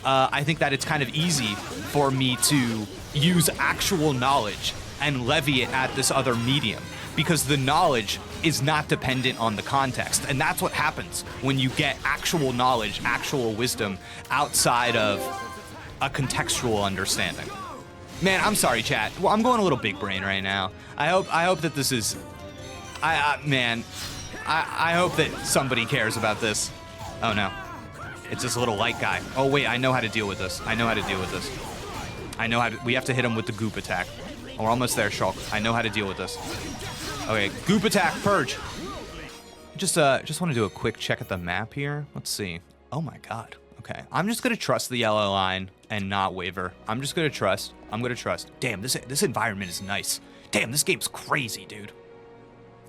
I think that it's kind of easy for me to use actual knowledge and levy it at this other medium, because the knowledge is not dependent on the context. And that's what happens when you get actual knowledge, actual wisdom outside of a contextual understanding. Man, I'm sorry, chat. Well, I'm going a little big brain right now. I hope that this is, man, I hope that somebody cares about this. Oh no, it's this little light guy. Oh wait, I know how to deal with this. I know how to deal with this. I know how to, we have to hit him with the goop attack. Oh, we're almost there, Shulk. I know how to deal with this. Okay, goop attack, purge. Just want to do a quick check at the map here. Let's see. Oh my God. Okay, I'm just gonna trust the yellow line and not waver. I'm just gonna trust. I'm gonna trust. Damn, this environment is nice. Damn, this game's crazy, dude.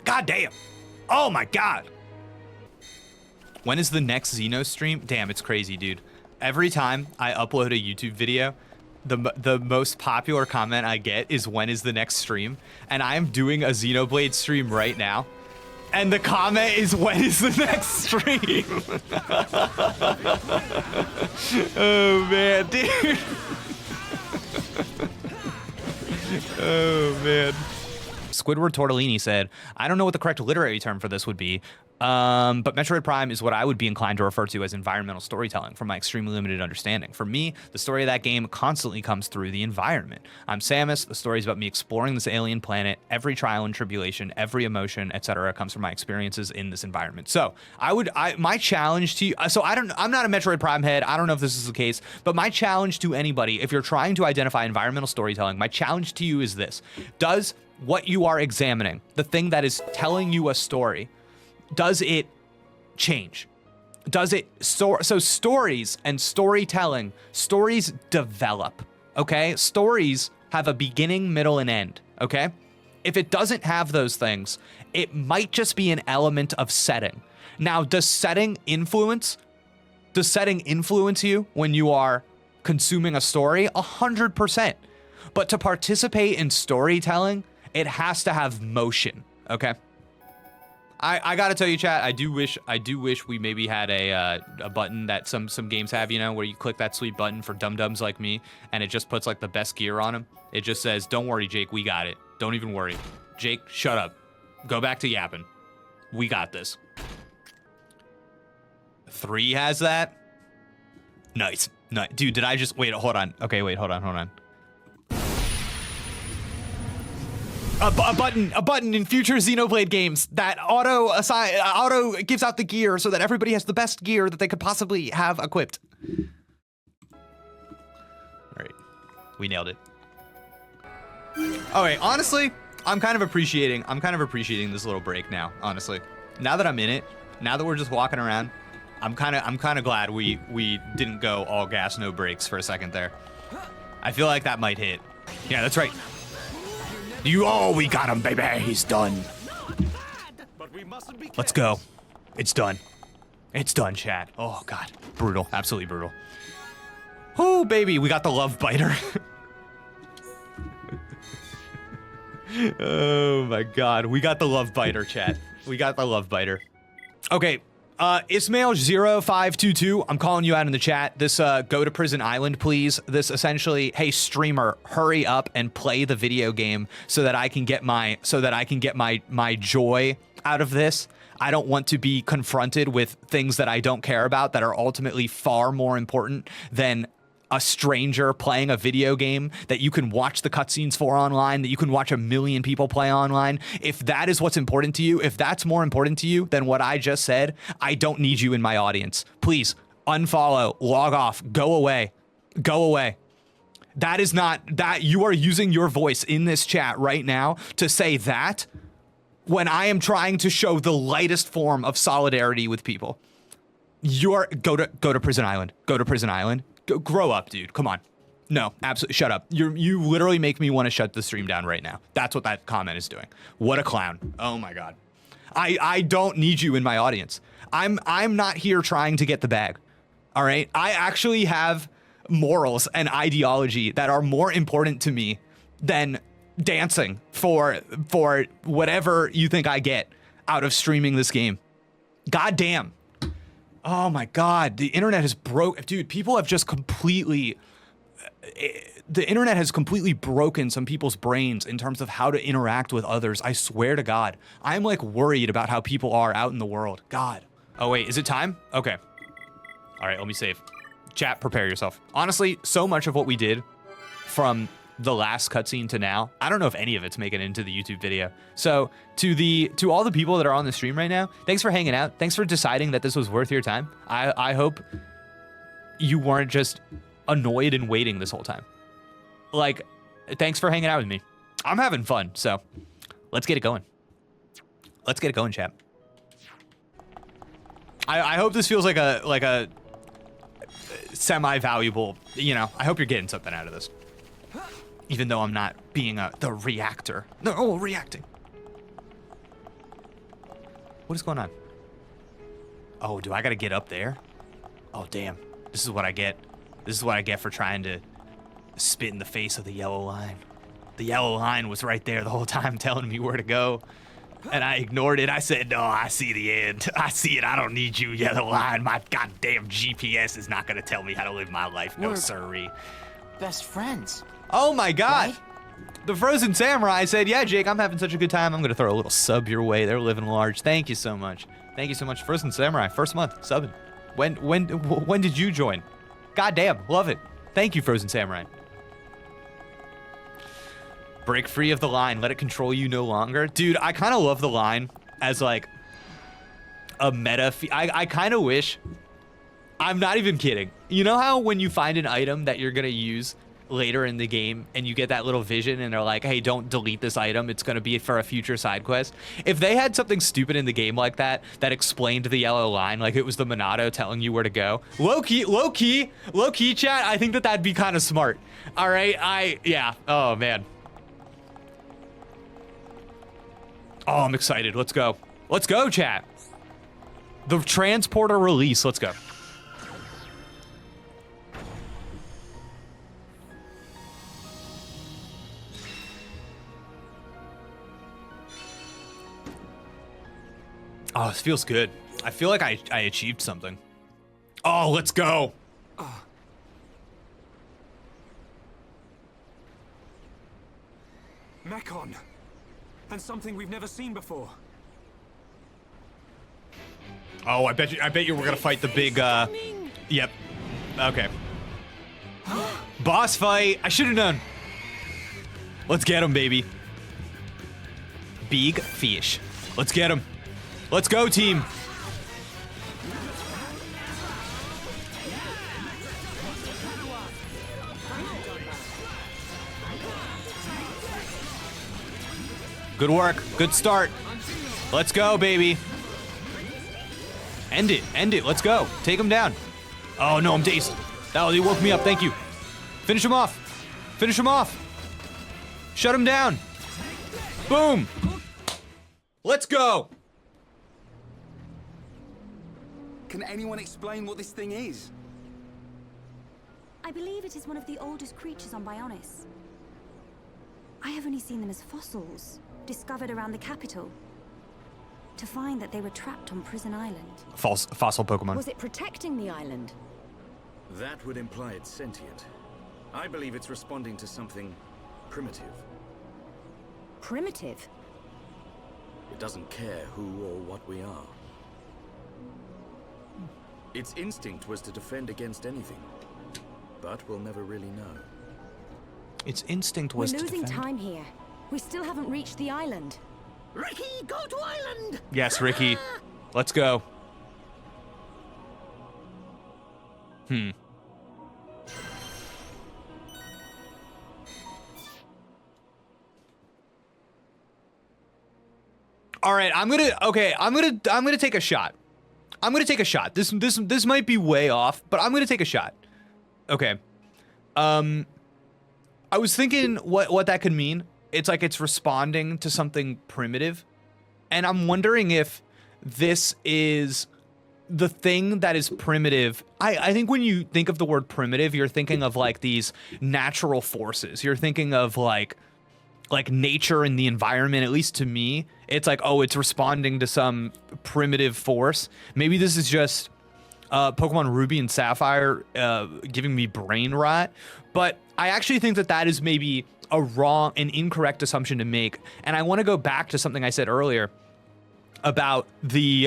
God damn. Oh my God. When is the next Xeno stream? Damn, it's crazy, dude. Every time I upload a YouTube video, the most popular comment I get is, when is the next stream? And I am doing a Xenoblade stream right now. And the comment is, when is the next stream? Oh man, dude. Oh man. Squidward Tortellini said, I don't know what the correct literary term for this would be, but Metroid Prime is what I would be inclined to refer to as environmental storytelling from my extremely limited understanding. For me, the story of that game constantly comes through the environment. I'm Samus, the story is about me exploring this alien planet, every trial and tribulation, every emotion, etc. comes from my experiences in this environment. So my challenge to you, I'm not a Metroid Prime head, I don't know if this is the case, but my challenge to anybody, if you're trying to identify environmental storytelling, my challenge to you is this: does what you are examining, the thing that is telling you a story, does it change? Does it, so stories and storytelling, stories develop, okay? Stories have a beginning, middle, and end, okay? If it doesn't have those things, it might just be an element of setting. Now, does setting influence you when you are consuming a story? 100%. But to participate in storytelling, it has to have motion, okay? I gotta tell you, chat, I do wish we maybe had a button that some games have, you know, where you click that sweet button for dum-dums like me, and it just puts like the best gear on them. It just says, don't worry, Jake, we got it. Don't even worry. Jake, shut up. Go back to yapping. We got this. 3 has that? Nice. Dude, did I just, wait, hold on. Okay, wait, hold on. A button in future Xenoblade games that auto gives out the gear so that everybody has the best gear that they could possibly have equipped. All right, we nailed it. All right, honestly, I'm kind of appreciating this little break now. Honestly, now that I'm in it, now that we're just walking around, I'm kind of glad we didn't go all gas no brakes for a second there. I feel like that might hit. Yeah, that's right. We got him, baby. He's done. Let's go. It's done. It's done, chat. Oh, God. Brutal. Absolutely brutal. Oh, baby. We got the love biter. Oh, my God. We got the love biter, chat. We got the love biter. Okay. Ismail0522, I'm calling you out in the chat. This, go to Prison Island, please. This essentially, hey, streamer, hurry up and play the video game so that I can get my joy out of this. I don't want to be confronted with things that I don't care about that are ultimately far more important than a stranger playing a video game that you can watch the cutscenes for online, that you can watch 1 million people play online. If that is what's important to you, if that's more important to you than what I just said, I don't need you in my audience. Please, unfollow, log off, go away, go away. That is not, that you are using your voice in this chat right now to say that when I am trying to show the lightest form of solidarity with people. Go to Prison Island. Go to Prison Island. Grow up, dude. Come on. No, absolutely. Shut up. You literally make me want to shut the stream down right now. That's what that comment is doing. What a clown. Oh my God. I don't need you in my audience. I'm not here trying to get the bag. All right. I actually have morals and ideology that are more important to me than dancing for whatever you think I get out of streaming this game. God damn. Oh my God. The internet is broke. Dude, people have just completely, the internet has completely broken some people's brains in terms of how to interact with others. I swear to God. I'm like worried about how people are out in the world. God. Oh wait, is it time? Okay. All right, let me save. Chat, prepare yourself. Honestly, so much of what we did from the last cutscene to now, I don't know if any of it's making it into the YouTube video. So to all the people that are on the stream right now, thanks for hanging out. Thanks for deciding that this was worth your time. I hope you weren't just annoyed and waiting this whole time. Like, thanks for hanging out with me. I'm having fun, so let's get it going. Let's get it going, chat. I hope this feels like a semi-valuable, you know, I hope you're getting something out of this. Even though I'm not being the reactor. No, reacting. What is going on? Oh, do I gotta get up there? Oh, damn. This is what I get. This is what I get for trying to spit in the face of the yellow line. The yellow line was right there the whole time telling me where to go. And I ignored it. I said, no, I see the end. I see it. I don't need you, yellow line. My goddamn GPS is not gonna tell me how to live my life. No, sirree. Best friends. Oh my God. Right? The Frozen Samurai said, yeah, Jake, I'm having such a good time. I'm gonna throw a little sub your way. They're living large. Thank you so much. Thank you so much. Frozen Samurai, first month, subbing. When did you join? Goddamn, love it. Thank you, Frozen Samurai. Break free of the line. Let it control you no longer. Dude, I kind of love the line as like a meta. I kind of wish, I'm not even kidding. You know how when you find an item that you're going to use later in the game and you get that little vision and they're like, hey, don't delete this item. It's going to be for a future side quest. If they had something stupid in the game like that explained the yellow line, like it was the Monado telling you where to go. Low key chat. I think that'd be kind of smart. All right. Yeah. Oh man. Oh, I'm excited. Let's go. Let's go, chat. The transporter release. Let's go. Oh, this feels good. I feel like I achieved something. Oh, let's go. Mekon. And something we've never seen before. Oh, I bet you we're gonna fight the big yep. Okay. Boss fight. I should have known. Let's get him, baby. Big fish. Let's get him. Let's go, team. Good work. Good start. Let's go, baby. End it. End it. Let's go. Take him down. Oh, no, I'm dazed. He woke me up. Thank you. Finish him off. Finish him off. Shut him down. Boom. Let's go. Can anyone explain what this thing is? I believe it is one of the oldest creatures on Bionis. I have only seen them as fossils, discovered around the capital. To find that they were trapped on Prison Island. Fossil Pokemon. Was it protecting the island? That would imply it's sentient. I believe it's responding to something primitive. Primitive? It doesn't care who or what we are. Its instinct was to defend against anything, but we'll never really know. Its instinct was to defend. We're losing time here. We still haven't reached the island. Ricky, go to island! Yes, Ricky. Let's go. All right, I'm gonna take a shot. I'm gonna take a shot. This might be way off, but I'm gonna take a shot. Okay. I was thinking what that could mean. It's like it's responding to something primitive. And I'm wondering if this is the thing that is primitive. I think when you think of the word primitive, you're thinking of like these natural forces. You're thinking of like nature and the environment. At least to me, it's like, oh, it's responding to some primitive force. Maybe this is just Pokemon Ruby and Sapphire giving me brain rot. But I actually think that is maybe an incorrect assumption to make. And I want to go back to something I said earlier about the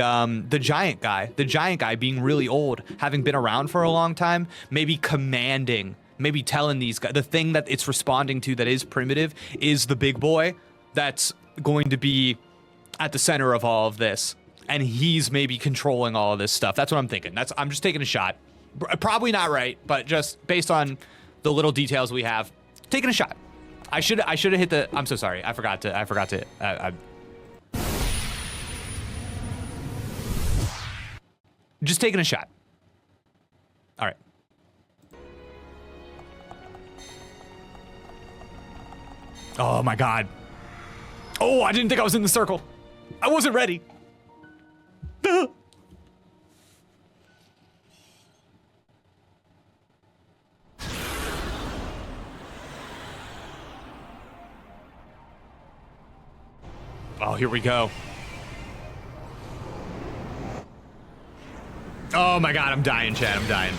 giant guy being really old, having been around for a long time, maybe commanding, maybe telling these guys, the thing that it's responding to that is primitive is the big boy that's going to be at the center of all of this. And he's maybe controlling all of this stuff. That's what I'm thinking. I'm just taking a shot. Probably not right, but just based on the little details we have, taking a shot. I should have hit the, I'm so sorry. I forgot to, just taking a shot. All right. Oh my God. Oh, I didn't think I was in the circle. I wasn't ready. Oh, here we go. Oh my God, I'm dying, Chad. I'm dying.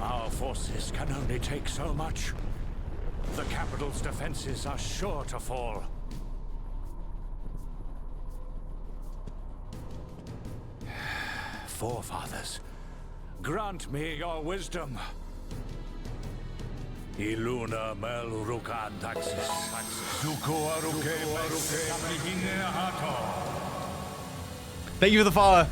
Our forces can only take so much. The capital's defenses are sure to fall. Forefathers, grant me your wisdom. Iluna mel rukan taxis. Thank you for the follow.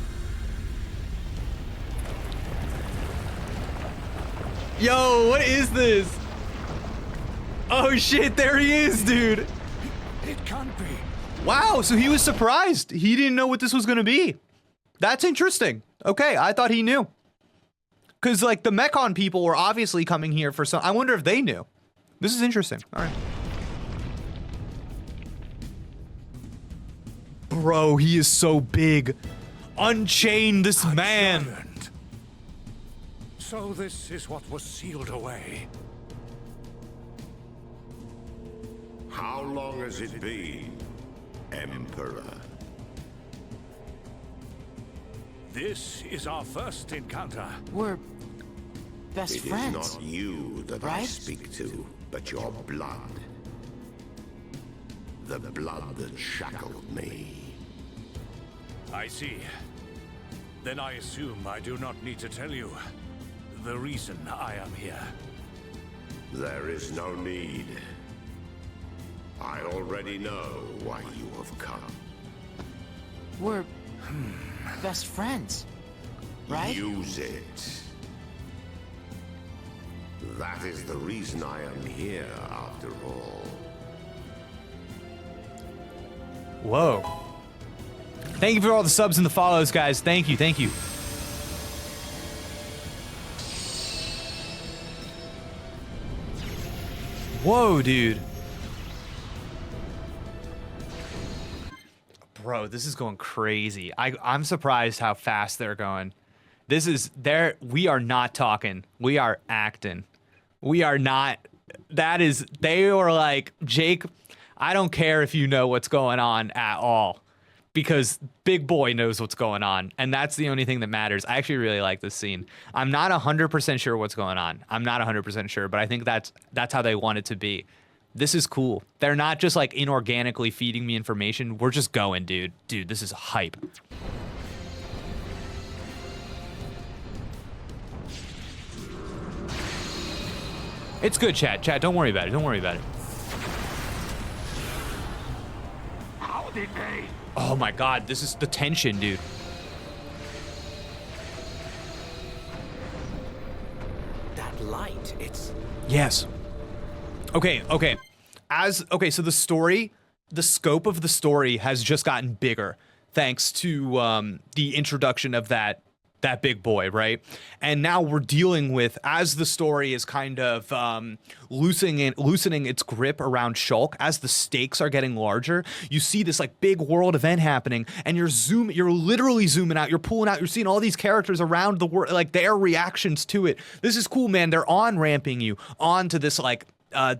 Yo, what is this? Oh shit, there he is, dude. It can't be. Wow, so he was surprised. He didn't know what this was gonna be. That's interesting. Okay, I thought he knew. Because, like, the Mechon people were obviously coming here for some... I wonder if they knew. This is interesting. All right. Bro, he is so big. Unchain this man. Giant. So this is what was sealed away. How long has it been, Emperor? This is our first encounter. We're best friends. It is not you that I speak to, but your blood. The blood that shackled me. I see. Then I assume I do not need to tell you the reason I am here. There is no need. I already know why you have come. We're best friends, right? Use it. That is the reason I am here, after all. Whoa. Thank you for all the subs and the follows, guys. Thank you, thank you. Whoa, dude. Bro, this is going crazy. I'm surprised how fast they're going. We are not talking. We are acting. We are not, they were like, Jake, I don't care if you know what's going on at all. Because Big Boy knows what's going on. And that's the only thing that matters. I actually really like this scene. I'm not 100% sure what's going on. I'm not 100% sure, but I think that's how they want it to be. This is cool. They're not just like inorganically feeding me information. We're just going, dude. Dude, this is hype. It's good, chat. Chat, don't worry about it. Don't worry about it. What did they? Oh my god, this is the tension, dude. That light, it's... Yes. Okay. So the story, the scope of the story has just gotten bigger thanks to the introduction of that big boy, right? And now we're dealing with, as the story is kind of loosening its grip around Shulk, as the stakes are getting larger, you see this like big world event happening, and you're literally zooming out, you're pulling out, you're seeing all these characters around the world, like their reactions to it. This is cool, man. They're on-ramping you onto this like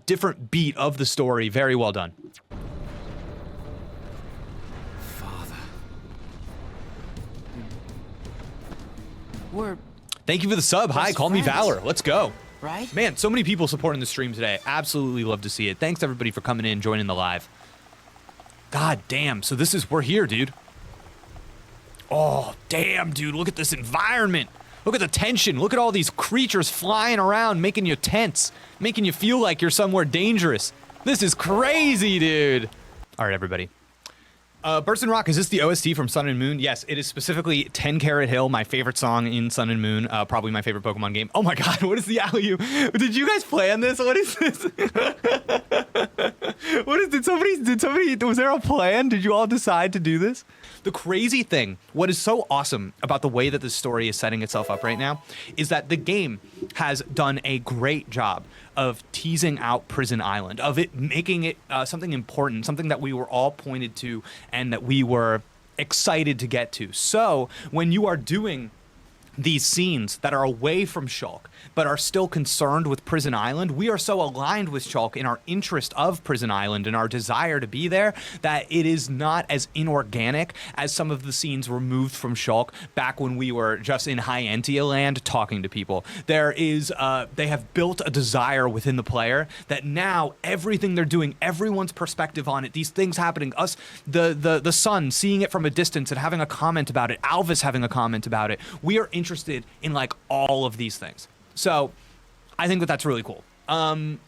different beat of the story. Very well done. Thank you for the sub. Hi, call me Valor. Let's go. Right? Man, so many people supporting the stream today. Absolutely love to see it. Thanks everybody for coming in, joining the live. God damn. So we're here, dude. Oh, damn, dude. Look at this environment. Look at the tension. Look at all these creatures flying around, making you tense, making you feel like you're somewhere dangerous. This is crazy, dude. All right, everybody. Burst and Rock, is this the OST from Sun and Moon? Yes, it is specifically 10 Carat Hill, my favorite song in Sun and Moon, probably my favorite Pokemon game. Oh my god, what is the alley-oop? Did you guys plan this? What is this? Did somebody, was there a plan? Did you all decide to do this? The crazy thing, what is so awesome about the way that this story is setting itself up right now, is that the game has done a great job of teasing out Prison Island, of it making it something important, something that we were all pointed to and that we were excited to get to. So when you are doing these scenes that are away from Shulk, but are still concerned with Prison Island, we are so aligned with Shulk in our interest of Prison Island and our desire to be there that it is not as inorganic as some of the scenes removed from Shulk back when we were just in High Entia land talking to people. There is, they have built a desire within the player that now everything they're doing, everyone's perspective on it, these things happening, us, the sun, seeing it from a distance and having a comment about it, Alvis having a comment about it, we are interested in like all of these things. So I think that that's really cool. And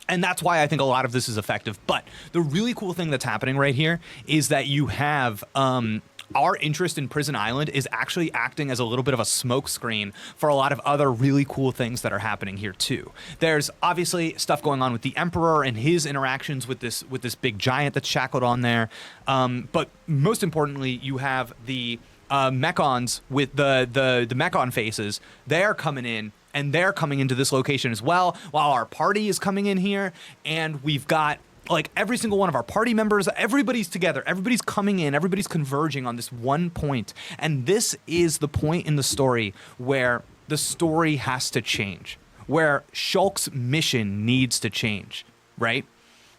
that's why I think a lot of this is effective. But the really cool thing that's happening right here is that you have our interest in Prison Island is actually acting as a little bit of a smokescreen for a lot of other really cool things that are happening here too. There's obviously stuff going on with the Emperor and his interactions with this big giant that's shackled on there. But most importantly, you have the Mechons with the Mechon faces. They're coming in, and they're coming into this location as well, while our party is coming in here, and we've got like every single one of our party members, everybody's together, everybody's coming in, everybody's converging on this one point. And this is the point in the story where the story has to change, where Shulk's mission needs to change, right?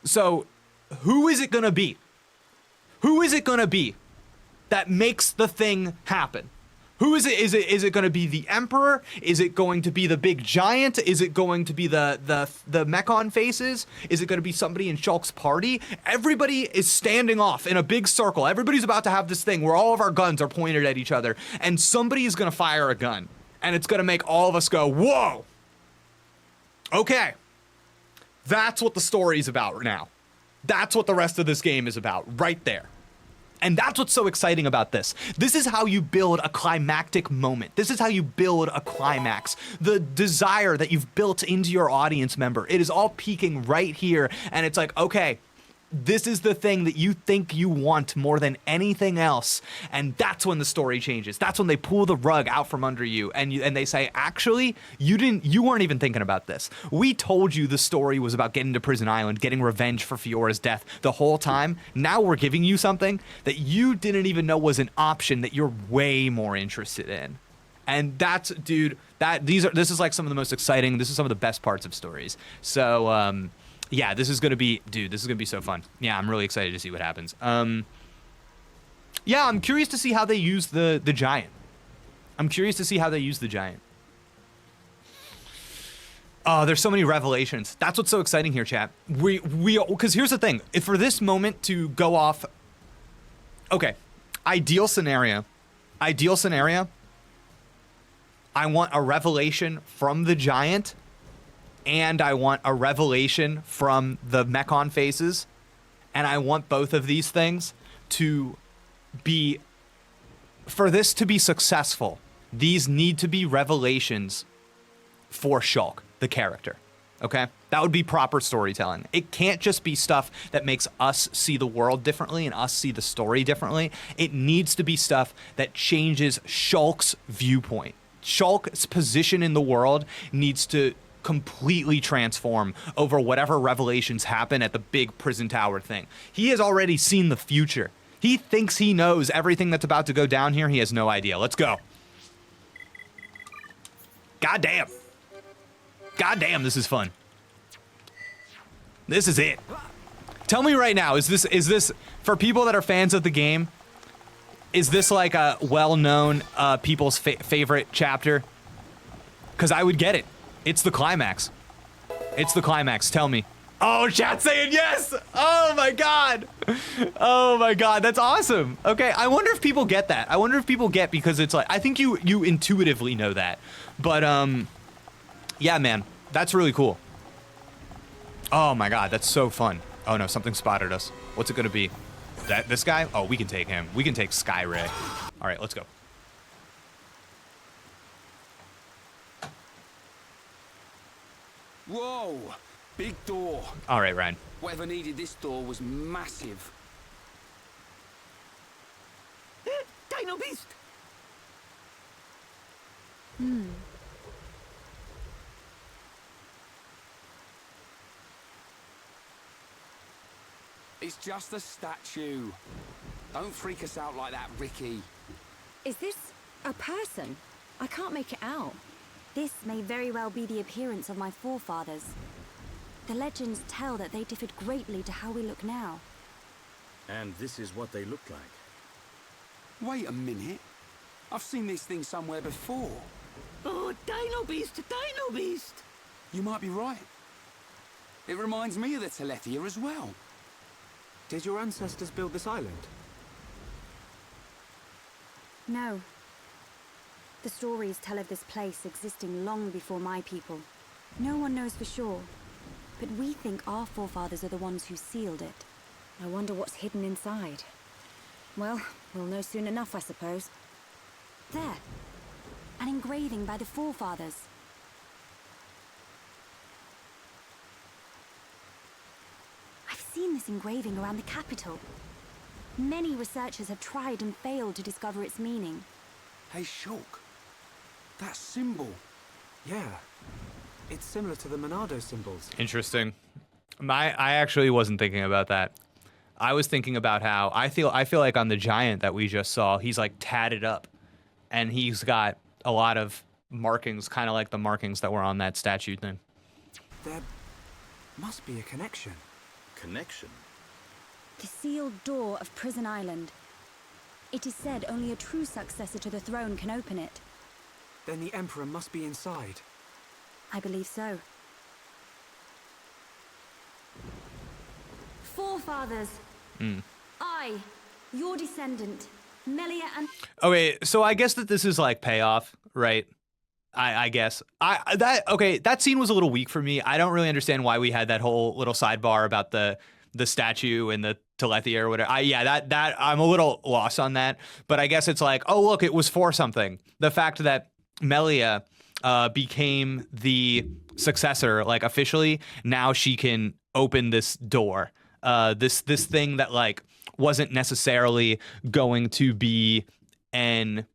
So who is it gonna be? Who is it gonna be that makes the thing happen? Who is it? Is it going to be the Emperor? Is it going to be the big giant? Is it going to be the Mechon faces? Is it going to be somebody in Shulk's party? Everybody is standing off in a big circle. Everybody's about to have this thing where all of our guns are pointed at each other, and somebody is going to fire a gun, and it's going to make all of us go, whoa! Okay. That's what the story's about now. That's what the rest of this game is about, right there. And that's what's so exciting about this. This is how you build a climactic moment. This is how you build a climax. The desire that you've built into your audience member, it is all peaking right here. And it's like, okay, this is the thing that you think you want more than anything else. And that's when the story changes. That's when they pull the rug out from under you and they say, actually, you weren't even thinking about this. We told you the story was about getting to Prison Island, getting revenge for Fiora's death the whole time. Now we're giving you something that you didn't even know was an option that you're way more interested in. And that's, dude, this is like some of the most exciting, this is some of the best parts of stories. So, yeah, this is gonna be so fun. Yeah, I'm really excited to see what happens. Yeah, I'm curious to see how they use the giant. Oh, there's so many revelations. That's what's so exciting here, chat. Because here's the thing. If for this moment to go off, okay, ideal scenario. I want a revelation from the giant, and I want a revelation from the Mechon faces, And I want both of these things to be, for this to be successful, these need to be revelations for Shulk, the character. Okay? That would be proper storytelling. It can't just be stuff that makes us see the world differently and us see the story differently. It needs to be stuff that changes Shulk's viewpoint. Shulk's position in the world needs to completely transform over whatever revelations happen at the big prison tower thing. He has already seen the future. He thinks he knows everything that's about to go down here. He has no idea. Let's go. Goddamn. Goddamn, this is fun. This is it. Tell me right now, is this for people that are fans of the game? Is this like a well-known people's favorite chapter? Because I would get it. It's the climax. It's the climax. Tell me. Oh, chat's saying yes. Oh my god. Oh my god, that's awesome. Okay, I wonder if people get that. I wonder if people get, because it's like, I think you intuitively know that, but yeah, man, that's really cool. Oh my god, that's so fun. Oh no, something spotted us. What's it gonna be? This guy? Oh, we can take him. We can take Skyray. All right, let's go. Whoa, big door. All right, Ryan. Whatever needed this door was massive. Dino Beast! It's just a statue. Don't freak us out like that, Ricky. Is this a person? I can't make it out. This may very well be the appearance of my forefathers. The legends tell that they differed greatly to how we look now. And this is what they look like. Wait a minute. I've seen this thing somewhere before. Oh, Dino Beast, Dino Beast! You might be right. It reminds me of the Telethia as well. Did your ancestors build this island? No. The stories tell of this place existing long before my people. No one knows for sure, but we think our forefathers are the ones who sealed it. I wonder what's hidden inside. Well, we'll know soon enough, I suppose. There. An engraving by the forefathers. I've seen this engraving around the capital. Many researchers have tried and failed to discover its meaning. Hey, Shulk. That symbol. Yeah. It's similar to the Monado symbols. Interesting. I actually wasn't thinking about that. I was thinking about how I feel like on the giant that we just saw, he's like tatted up, and he's got a lot of markings, kind of like the markings that were on that statue thing. There must be a connection. Connection? The sealed door of Prison Island. It is said only a true successor to the throne can open it. Then the Emperor must be inside. I believe so. Forefathers. I, your descendant, Melia and... Oh wait, so I guess that this is like payoff, right? I guess. That scene was a little weak for me. I don't really understand why we had that whole little sidebar about the statue and the Telethia or whatever. That I'm a little lost on that. But I guess it's like, oh look, it was for something. The fact that Melia became the successor, like officially, now she can open this door. This thing that like wasn't necessarily going to be an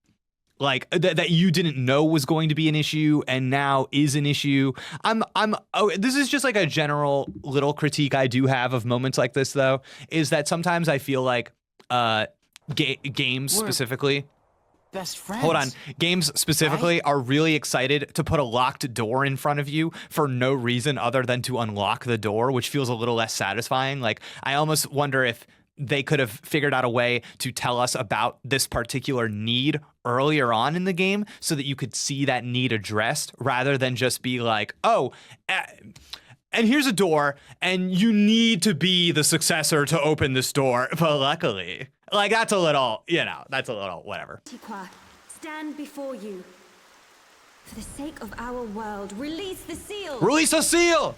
like that you didn't know was going to be an issue and now is an issue. This is just like a general little critique I do have of moments like this though, is that sometimes I feel like games specifically. Best friends. Hold on. Games specifically are really excited to put a locked door in front of you for no reason other than to unlock the door, which feels a little less satisfying. Like, I almost wonder if they could have figured out a way to tell us about this particular need earlier on in the game so that you could see that need addressed rather than just be like, oh, and here's a door and you need to be the successor to open this door. But luckily, like, that's a little, that's a little whatever. Tiqua, stand before you. For the sake of our world, release the seal. Release the seal!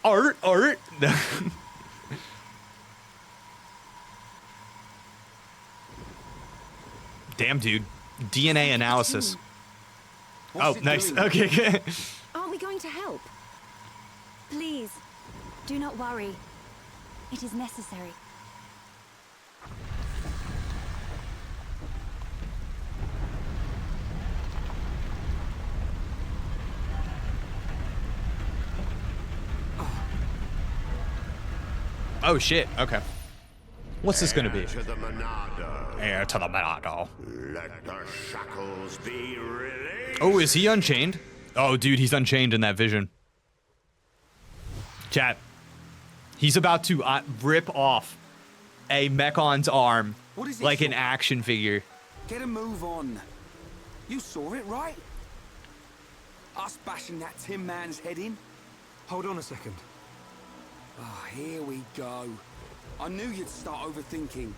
Art. Damn, dude. DNA analysis. What's Oh, it nice. doing? Okay, good. Aren't we going to help? Please, do not worry. It is necessary. Oh, shit. Okay. What's this gonna be? To the Monado. Heir to the Monado. Let the shackles be released. Oh, is he unchained? Oh, dude, he's unchained in that vision. Chat. He's about to rip off a Mekon's arm What is it, like an Shulk? action figure. Get a move on. You saw it, right? Us bashing that Tin Man's head in? Hold on a second. Oh, here we go. I knew you'd start overthinking.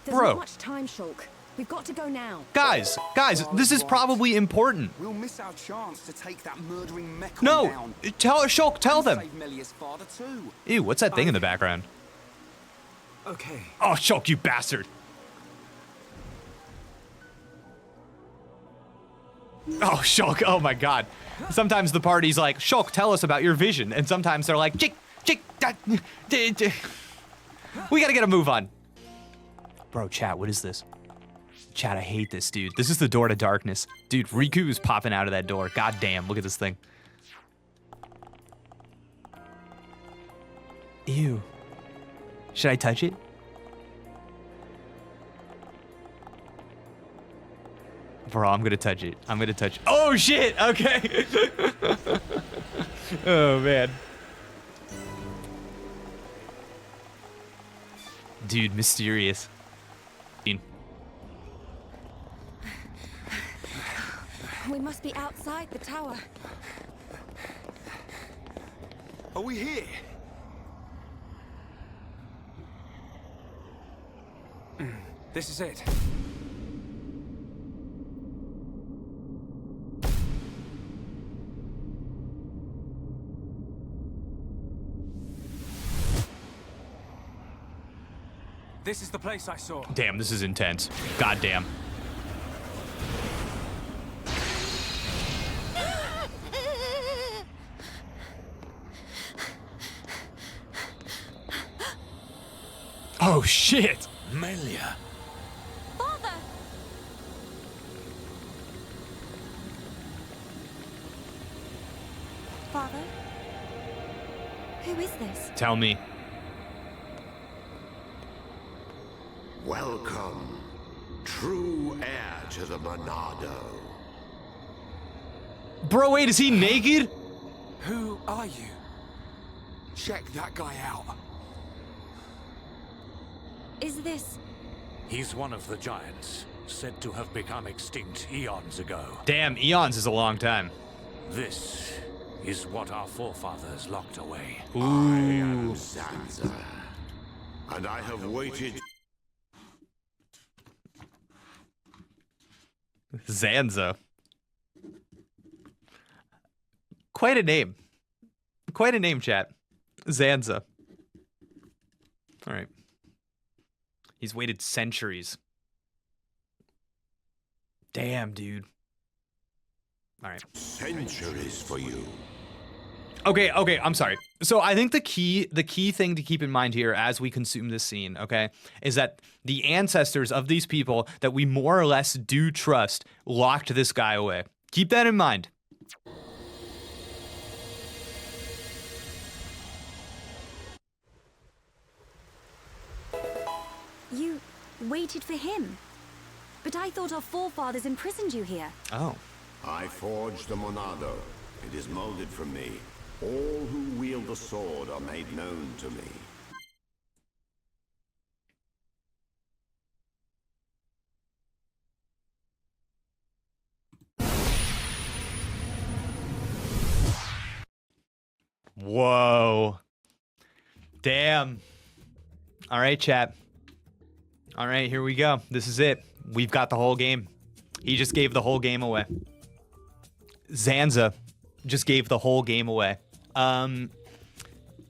There's Bro. not much time, Shulk. We've got to go now. Guys, this is probably important. We'll miss our chance to take that murdering Mekon No, down. tell Shulk, tell them. Save Melia's father too. Ew, what's that thing in the background? Okay. Oh, Shulk, you bastard. Oh, Shulk, oh my god. Sometimes the party's like, Shulk, tell us about your vision. And sometimes they're like, we gotta get a move on. Bro, chat, what is this? Chat, I hate this, dude. This is the door to darkness. Dude, Riku is popping out of that door. God damn, look at this thing. Ew. Should I touch it? Bro, I'm gonna touch it. I'm gonna touch it. Oh, shit! Okay. Oh, man. Dude, mysterious. We must be outside the tower. Are we here? This is it. This is the place I saw. Damn, this is intense. God damn. Oh, shit. Melia. Father! Father? Who is this? Tell me. Welcome, true heir to the Monado. Bro, wait, is he naked? Who are you? Check that guy out. Is this... He's one of the giants, said to have become extinct eons ago. Damn, eons is a long time. This is what our forefathers locked away. I am Zanza, and I have waited. Zanza. Quite a name. Quite a name, chat. Zanza. All right. He's waited centuries. Damn, dude. All right. Centuries for you. Okay, I'm sorry. So I think the key thing to keep in mind here as we consume this scene, okay, is that the ancestors of these people that we more or less do trust locked this guy away. Keep that in mind. You waited for him? But I thought our forefathers imprisoned you here. Oh. I forged the Monado. It is molded from me. All who wield the sword are made known to me. Whoa. Damn. All right, chat. All right, here we go. This is it. We've got the whole game. He just gave the whole game away. Zanza just gave the whole game away.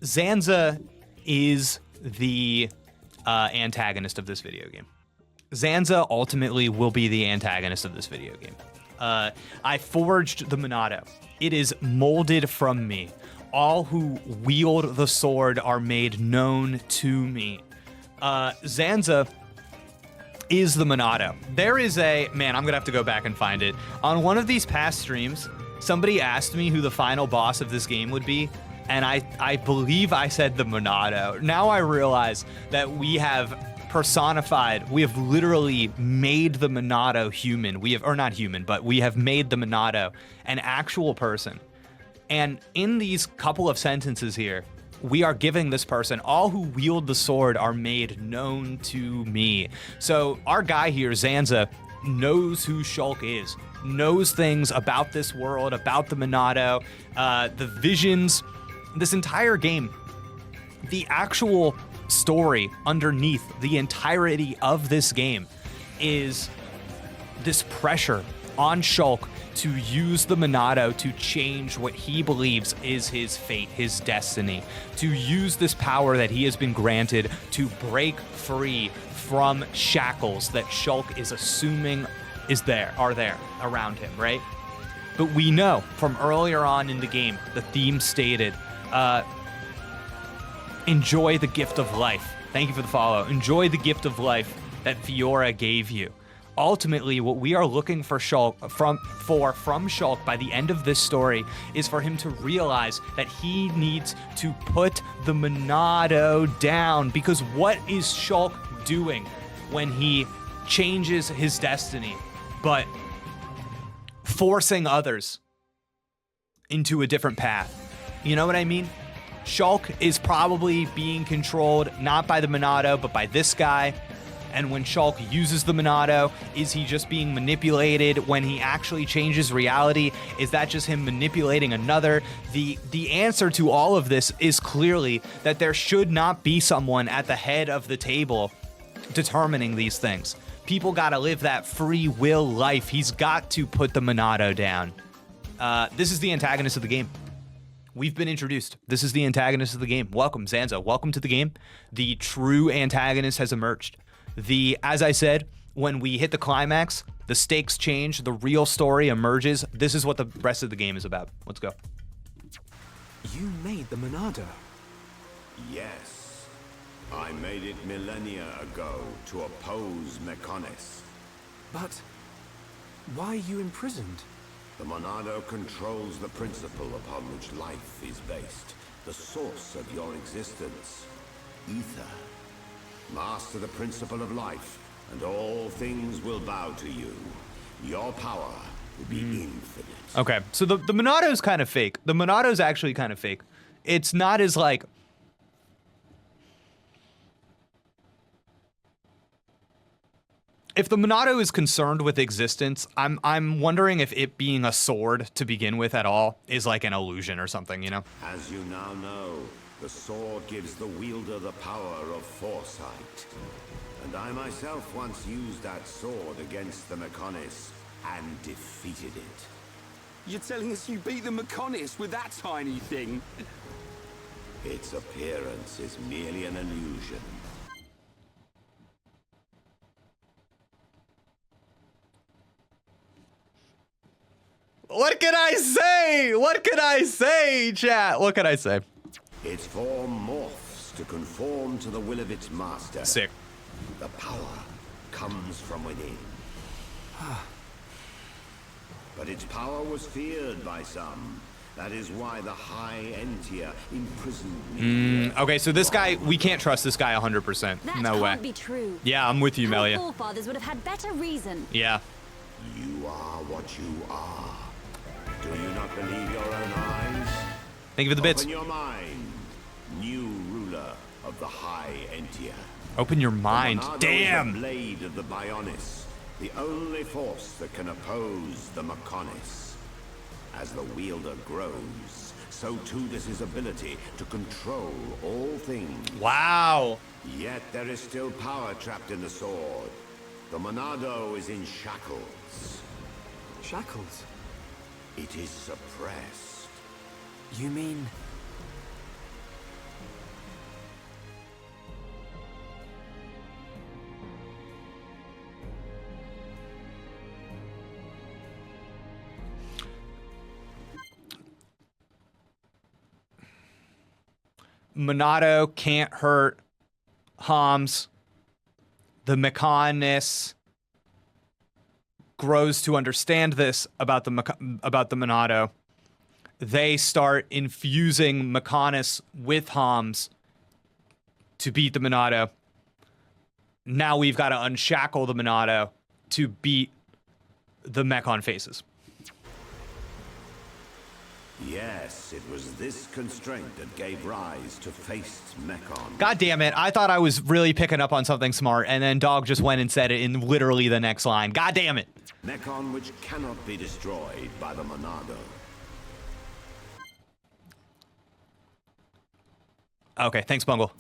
Zanza is the antagonist of this video game. Zanza ultimately will be the antagonist of this video game. I forged the Monado. It is molded from me. All who wield the sword are made known to me. Zanza is the Monado. There is a, man, I'm gonna have to go back and find it. On one of these past streams, somebody asked me who the final boss of this game would be, and I believe I said the Monado. Now I realize that we have personified, we have literally made the Monado human. We have, or not human, but we have made the Monado an actual person. And in these couple of sentences here, we are giving this person, all who wield the sword are made known to me. So our guy here, Zanza, knows who Shulk is, knows things about this world, about the Monado, the visions, this entire game. The actual story underneath the entirety of this game is this pressure on Shulk to use the Monado to change what he believes is his fate, his destiny, to use this power that he has been granted to break free from shackles that Shulk is assuming are there around him, right? But we know from earlier on in the game, the theme stated, enjoy the gift of life. Thank you for the follow. Enjoy the gift of life that Fiora gave you. Ultimately, what we are looking for Shulk from Shulk by the end of this story is for him to realize that he needs to put the Monado down. Because what is Shulk doing when he changes his destiny, but forcing others into a different path? You know what I mean? Shulk is probably being controlled not by the Monado, but by this guy. And when Shulk uses the Monado, is he just being manipulated? When he actually changes reality, is that just him manipulating another? The answer to all of this is clearly that there should not be someone at the head of the table determining these things. People gotta live that free will life. He's got to put the Monado down. This is the antagonist of the game. We've been introduced. This is the antagonist of the game. Welcome, Zanza. Welcome to the game. The true antagonist has emerged. As I said, when we hit the climax, the stakes change, the real story emerges. This is what the rest of the game is about. Let's go. You made the Monado? Yes. I made it millennia ago to oppose Mekonis. But why are you imprisoned? The Monado controls the principle upon which life is based, the source of your existence, ether. Master the principle of life, and all things will bow to you. Your power will be infinite. Okay, so the Monado is kind of fake. The Monado is actually kind of fake. It's not as like... If the Monado is concerned with existence, I'm wondering if it being a sword to begin with at all is like an illusion or something, you know? As you now know, the sword gives the wielder the power of foresight. And I myself once used that sword against the Mekonis and defeated it. You're telling us you beat the Mekonis with that tiny thing? Its appearance is merely an illusion. What can I say? What can I say, chat? What can I say? Its form morphs to conform to the will of its master. Sick. The power comes from within. But its power was feared by some. That is why the High Entia imprisoned me. Okay, so this guy, we can't trust this guy 100%. That no way. can't be true. Yeah, I'm with you, Melia. Our forefathers would have had better reason. Yeah. You are what you are. Do you not believe your own eyes? Thank you for the bits. Open your mind, new ruler of the High Entia. Open your mind. The Monado Damn. is the blade of the Bionis, the only force that can oppose the Mekonis. As the wielder grows, so too does his ability to control all things. Wow. Yet there is still power trapped in the sword. The Monado is in shackles. Shackles? It is suppressed. You mean... Monado can't hurt Homs. The Mechanis grows to understand this about the Monado. They start infusing Mechanis with Homs to beat the Monado. Now we've got to unshackle the Monado to beat the Mechon faces. Yes, it was this constraint that gave rise to Faced Mechon. God damn it. I thought I was really picking up on something smart, and then Dog just went and said it in literally the next line. God damn it. Mechon which cannot be destroyed by the Monado. Okay, thanks, Bungle.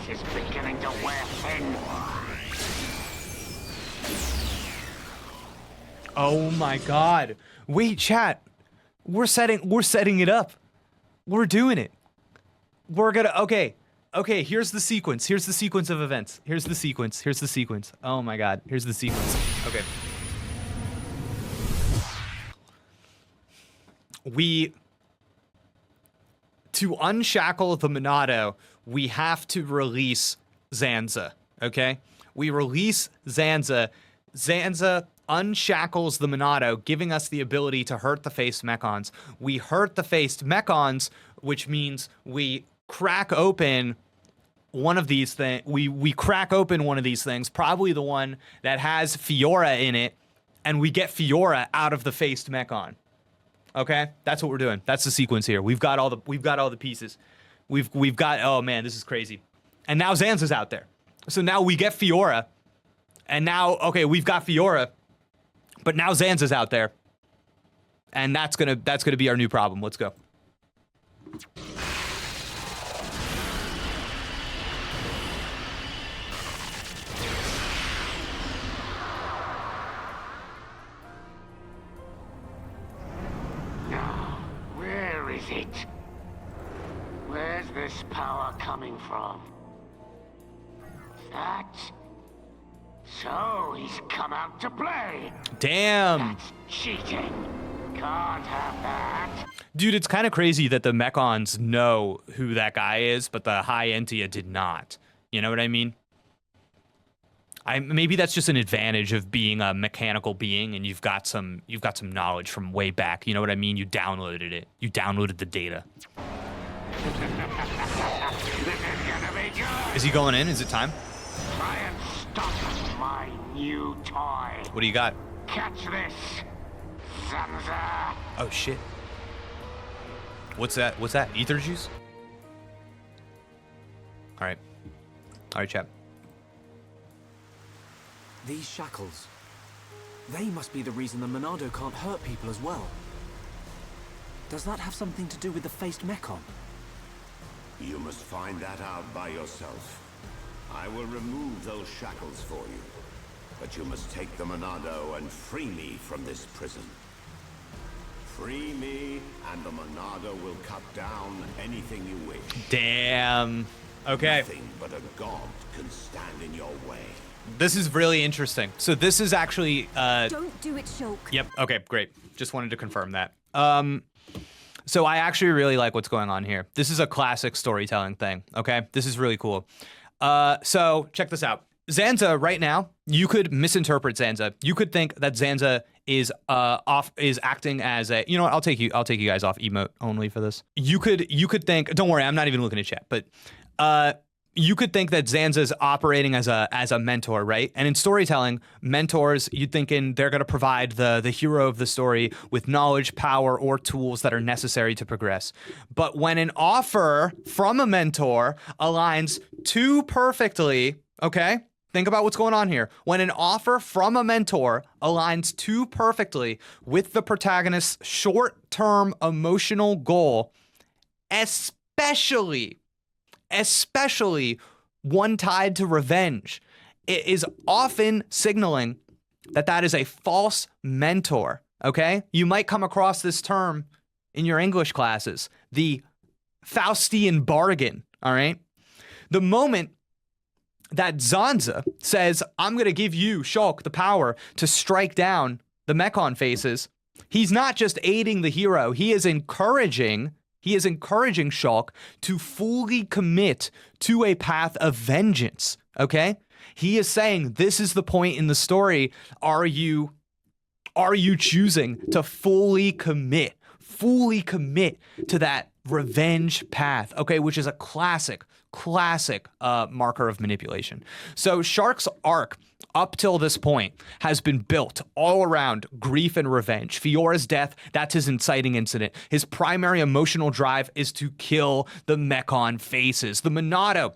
This is beginning to wear thin. Oh my god. Wait, chat. We're setting it up. We're doing it. We're gonna okay, here's the sequence. Here's the sequence of events. Here's the sequence. Oh my god. Here's the sequence. Okay. To unshackle the Monado, we have to release Zanza, okay? We release Zanza. Zanza unshackles the Monado, giving us the ability to hurt the faced Mechons. We hurt the faced Mechons, which means we crack open one of these things. We crack open one of these things, probably the one that has Fiora in it, and we get Fiora out of the faced Mechon. Okay, that's what we're doing. That's the sequence here. We've got all the pieces. We've got, oh man, this is crazy. And now Zanza's out there. So now we get Fiora. And now, okay, we've got Fiora, but now Zanza's out there. And that's gonna be our new problem. Let's go. Where is it? Where's this power coming from? That? So he's come out to play. Damn. That's cheating. Can't have that. Dude, it's kind of crazy that the Mechons know who that guy is, but the High Entia did not. You know what I mean? Maybe that's just an advantage of being a mechanical being, and you've got some knowledge from way back. You know what I mean? You downloaded it. You downloaded the data. Is he going in? Is it time? Try and stop my new toy. What do you got? Catch this, Zanza. Oh shit. What's that? What's that? Ether juice? All right, chat. These shackles, they must be the reason the Monado can't hurt people as well. Does that have something to do with the faced Mechon? You must find that out by yourself. I will remove those shackles for you. But you must take the Monado and free me from this prison. Free me, and the Monado will cut down anything you wish. Damn. Okay. Nothing but a god can stand in your way. This is really interesting. So this is actually Don't do it, Shulk. Yep. Okay, great. Just wanted to confirm that. So I actually really like what's going on here. This is a classic storytelling thing, okay? This is really cool. So check this out. Zanza right now, you could misinterpret Zanza. You could think that Zanza is acting as a, you know what, I'll take you guys off emote only for this. You could think, don't worry, I'm not even looking at chat, but you could think that Zanza's operating as a mentor, right? And in storytelling, mentors, you'd thinking they're going to provide the hero of the story with knowledge, power, or tools that are necessary to progress. But when an offer from a mentor aligns too perfectly, okay? Think about what's going on here. When an offer from a mentor aligns too perfectly with the protagonist's short-term emotional goal, especially one tied to revenge, it is often signaling that is a false mentor, okay? You might come across this term in your English classes, the Faustian bargain, all right? The moment that Zanza says, I'm going to give you, Shulk, the power to strike down the Mechon faces, he's not just aiding the hero, he is encouraging Shulk to fully commit to a path of vengeance, okay? He is saying, this is the point in the story. Are you choosing to fully commit to that revenge path, okay? Which is a classic marker of manipulation. So Shulk's arc up till this point has been built all around grief and revenge. Fiora's death, that's his inciting incident. His primary emotional drive is to kill the Mechon faces. The Monado,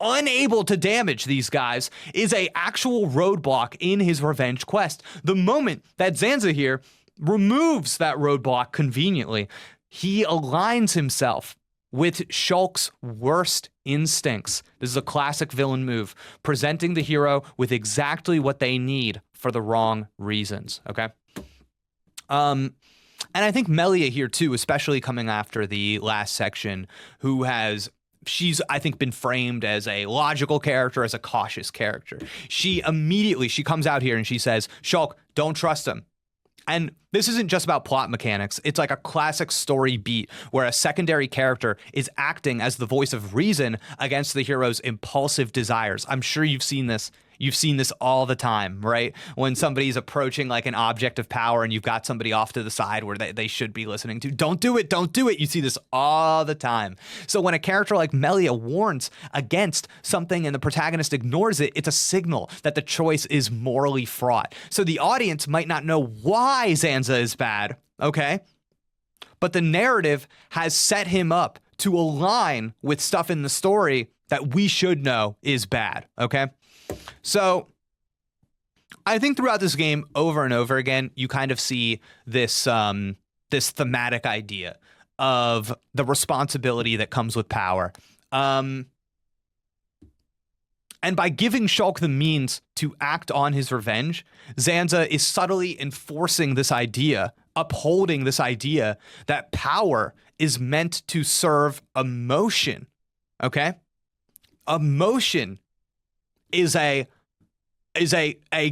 unable to damage these guys, is a actual roadblock in his revenge quest. The moment that Zanza here removes that roadblock conveniently, he aligns himself with Shulk's worst instincts. This is a classic villain move, presenting the hero with exactly what they need for the wrong reasons, okay? And I think Melia here too, especially coming after the last section, she's, I think, been framed as a logical character, as a cautious character. She comes out here and she says, Shulk, don't trust him. And this isn't just about plot mechanics. It's like a classic story beat where a secondary character is acting as the voice of reason against the hero's impulsive desires. I'm sure you've seen this. You've seen this all the time, right? When somebody's approaching like an object of power and you've got somebody off to the side where they should be listening to. Don't do it. Don't do it. You see this all the time. So when a character like Melia warns against something and the protagonist ignores it, it's a signal that the choice is morally fraught. So the audience might not know why Zanza is bad, okay? But the narrative has set him up to align with stuff in the story that we should know is bad, okay? So I think throughout this game, over and over again, you kind of see this this thematic idea of the responsibility that comes with power. And by giving Shulk the means to act on his revenge, Zanza is subtly enforcing this idea, upholding this idea that power is meant to serve emotion, okay? Emotion is a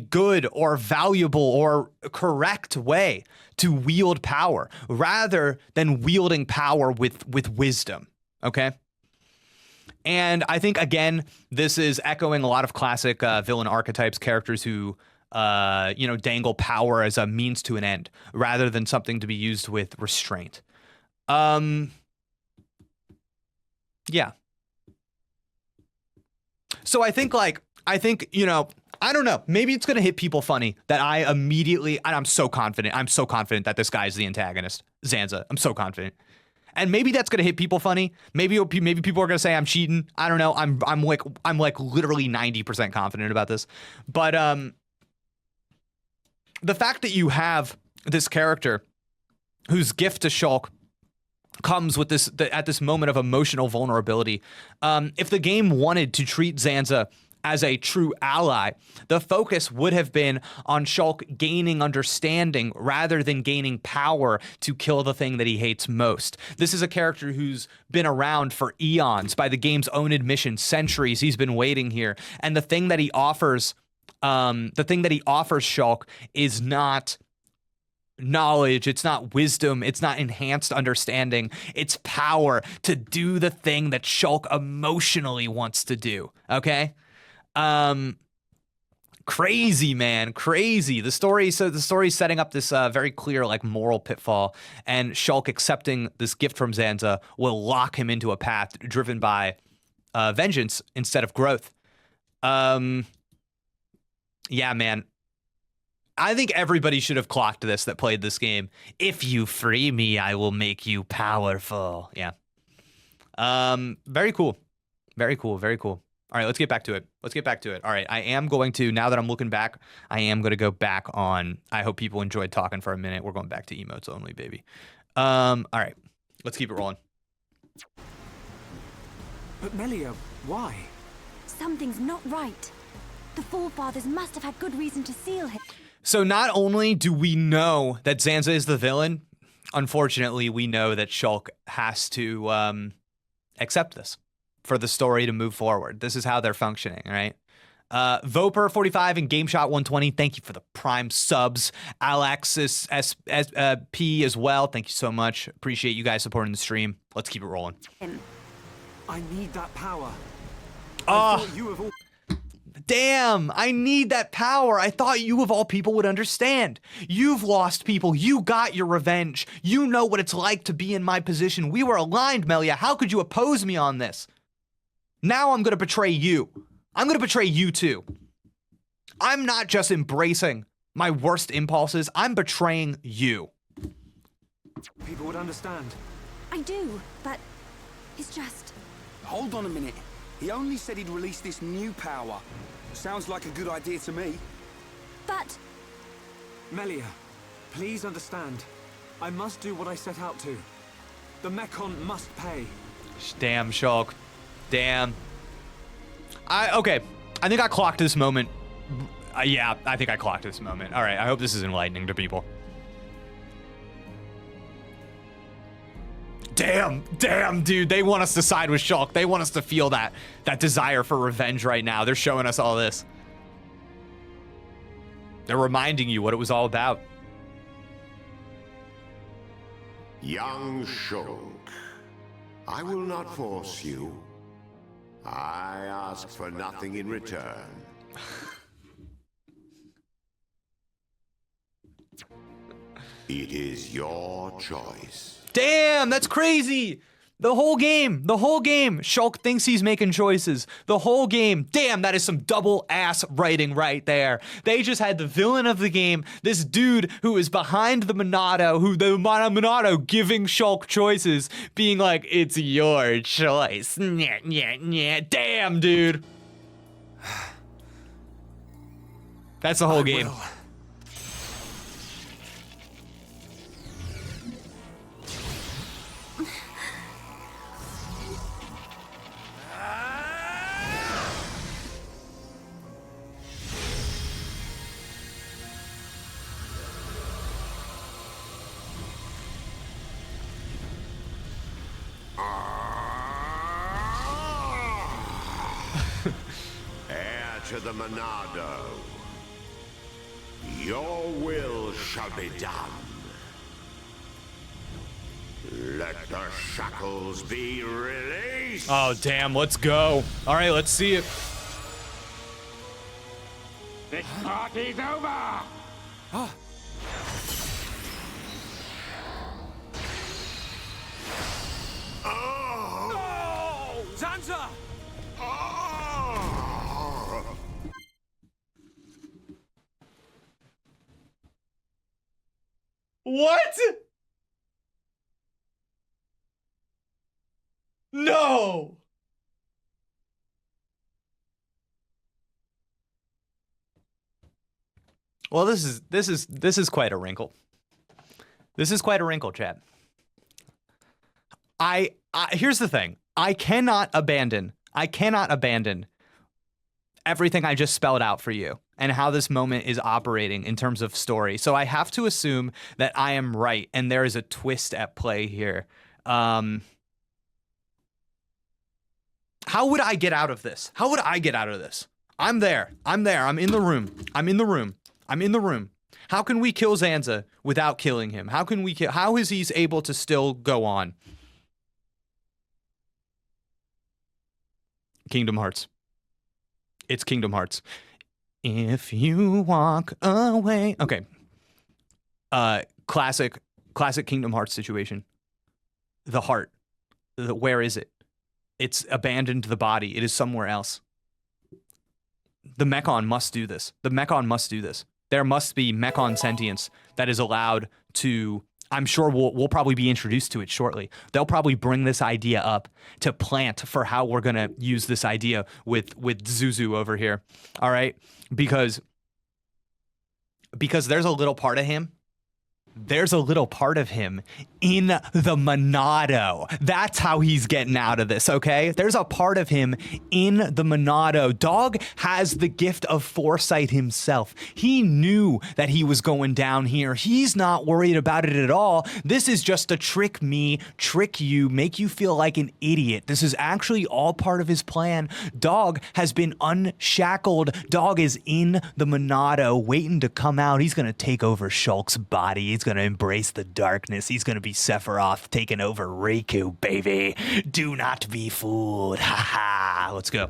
good or valuable or correct way to wield power rather than wielding power with wisdom, okay? And I think, again, this is echoing a lot of classic villain archetypes, characters who dangle power as a means to an end rather than something to be used with restraint. Yeah. So I think, I don't know, maybe it's going to hit people funny that and I'm so confident that this guy is the antagonist, Zanza. I'm so confident. And maybe that's going to hit people funny. Maybe people are going to say I'm cheating. I don't know. I'm like literally 90% confident about this. But the fact that you have this character whose gift to Shulk comes with at this moment of emotional vulnerability. If the game wanted to treat Zanza as a true ally, the focus would have been on Shulk gaining understanding rather than gaining power to kill the thing that he hates most. This is a character who's been around for eons, by the game's own admission, centuries. He's been waiting here. And the thing that he offers Shulk is not knowledge, it's not wisdom, it's not enhanced understanding, it's power to do the thing that Shulk emotionally wants to do, okay? Crazy, man, crazy. The story's setting up this very clear moral pitfall, and Shulk accepting this gift from Zanza will lock him into a path driven by vengeance instead of growth. Yeah, man. I think everybody should have clocked this that played this game. If you free me, I will make you powerful. Yeah. Very cool. Very cool. Very cool. All right, let's get back to it. All right, I am going to, now that I'm looking back, I am going to go back on, I hope people enjoyed talking for a minute. We're going back to emotes only, baby. All right, let's keep it rolling. But Melia, why? Something's not right. The forefathers must have had good reason to seal him. So not only do we know that Zanza is the villain, unfortunately, we know that Shulk has to accept this for the story to move forward. This is how they're functioning, right? Voper45 and GameShot120, thank you for the Prime subs. Alexis SP as well, thank you so much. Appreciate you guys supporting the stream. Let's keep it rolling. I need that power. Oh, damn, I need that power. I thought you of all people would understand. You've lost people. You got your revenge. You know what it's like to be in my position. We were aligned, Melia. How could you oppose me on this? Now I'm going to betray you. I'm going to betray you too. I'm not just embracing my worst impulses. I'm betraying you. People would understand. I do, but it's just... Hold on a minute. He only said he'd release this new power. Sounds like a good idea to me. But... Melia, please understand. I must do what I set out to. The Mekon must pay. Damn, Shulk. Damn. Okay, I think I clocked this moment. Yeah, I think I clocked this moment. All right, I hope this is enlightening to people. Damn, dude, they want us to side with Shulk. They want us to feel that desire for revenge right now. They're showing us all this. They're reminding you what it was all about. Young Shulk, I will not force you. I ask for nothing in return. It is your choice. Damn, that's crazy. The whole game. Shulk thinks he's making choices. The whole game. Damn, that is some double ass writing right there. They just had the villain of the game, this dude who is behind the Monado, Monado giving Shulk choices, being like, it's your choice. Damn, dude. That's the whole game. To the Monado. Your will shall be done. Let the shackles be released. Oh, damn, let's go. All right, let's see it. This party's over. No! Zanza! What? No. Well, this is quite a wrinkle. This is quite a wrinkle, Chad. Here's the thing. I cannot abandon everything I just spelled out for you and how this moment is operating in terms of story. So I have to assume that I am right and there is a twist at play here. How would I get out of this? I'm there. I'm in the room. How can we kill Zanza without killing him? How is he able to still go on? Kingdom Hearts. It's Kingdom Hearts. If you walk away. Okay. Classic Kingdom Hearts situation. The heart. Where is it? It's abandoned the body. It is somewhere else. The Mekon must do this. There must be Mekon sentience that is allowed to... I'm sure we'll probably be introduced to it shortly. They'll probably bring this idea up to plant for how we're going to use this idea with Zuzu over here. All right? Because there's a little part of him there's a little part of him in the Monado. That's how he's getting out of this, okay? There's a part of him in the Monado. Dog has the gift of foresight himself. He knew that he was going down here. He's not worried about it at all. This is just to trick me, trick you, make you feel like an idiot. This is actually all part of his plan. Dog has been unshackled. Dog is in the Monado, waiting to come out. He's gonna take over Shulk's body. He's gonna embrace the darkness. He's gonna be Sephiroth taking over Riku, baby. Do not be fooled. Ha ha. Let's go.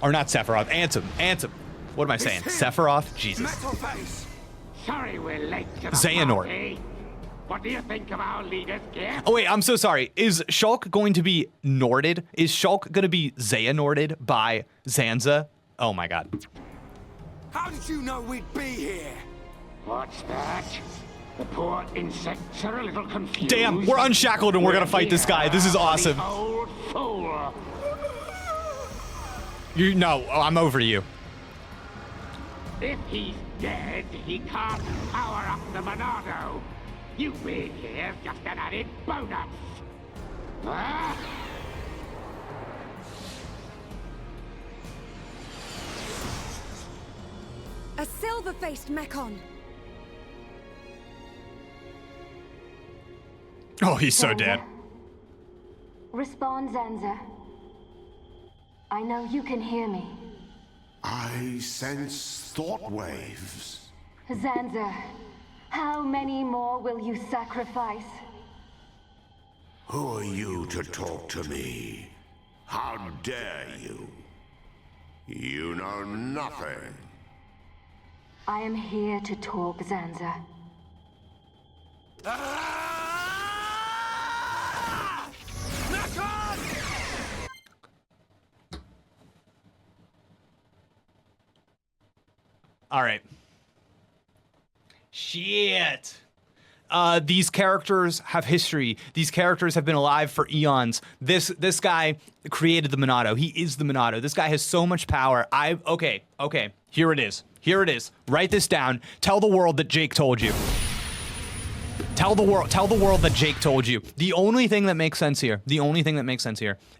Or not Sephiroth. Ansem. What am I saying? Sephiroth? Jesus. Sorry we're late to the Xehanort. party. What do you think of our leader's gift? Oh wait, I'm so sorry. Is Shulk going to be Norded? Is Shulk going to be Xehanorted by Zanza? Oh my god. How did you know we'd be here? What's that? The poor insects are a little confused. Damn, we're unshackled and we're gonna fight this guy. This is awesome. Old fool. No, I'm over you. If he's dead, he can't power up the Monado. You being here's just an added bonus. Huh? A silver-faced Mekon. Oh, he's so dead. Respond, Zanza. I know you can hear me. I sense thought waves. Zanza, how many more will you sacrifice? Who are you to talk to me? How dare you? You know nothing. I am here to talk, Zanza. All right. Shit. These characters have history. These characters have been alive for eons. This guy created the Monado. He is the Monado. This guy has so much power. Okay. Here it is. Write this down. Tell the world that Jake told you. Tell the world that Jake told you. The only thing that makes sense here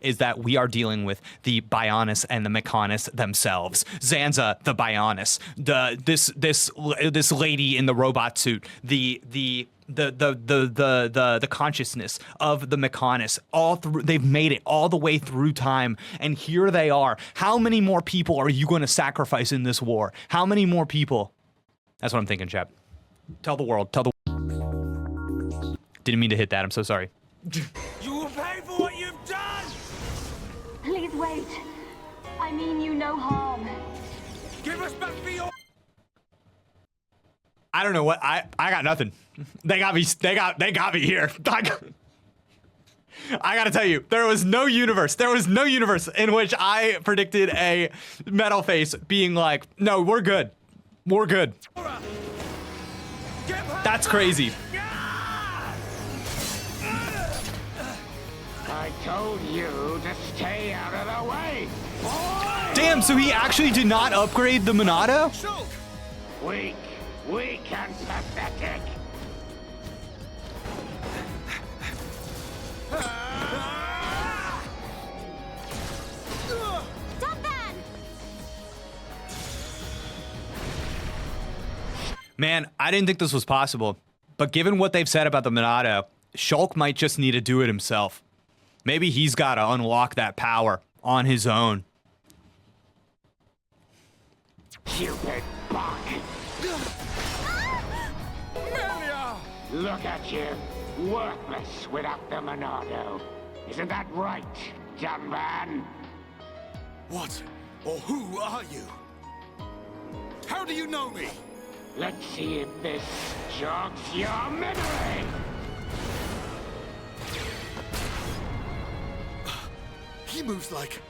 is that we are dealing with the Bionis and the Mechonis themselves. Zanza, the Bionis, this lady in the robot suit, the consciousness of the Mechonis. They've made it all the way through time, and here they are. How many more people are you going to sacrifice in this war? How many more people? That's what I'm thinking, chap. Tell the world. Didn't mean to hit that. I'm so sorry. You will pay for what you've done! Please wait. I mean you no harm. Give us back for your... I don't know what I got nothing. They got me here. I gotta tell you, there was no universe in which I predicted a Metal Face being like, no, we're good. That's crazy. I told you to stay out of the way. Boy! Damn, so he actually did not upgrade the Monado? Weak and pathetic. Man, I didn't think this was possible, but given what they've said about the Monado, Shulk might just need to do it himself. Maybe he's got to unlock that power on his own. Stupid buck. Melia! Look at you, worthless without the Monado. Isn't that right, young man? What or who are you? How do you know me? Let's see if this jogs your memory. He moves like...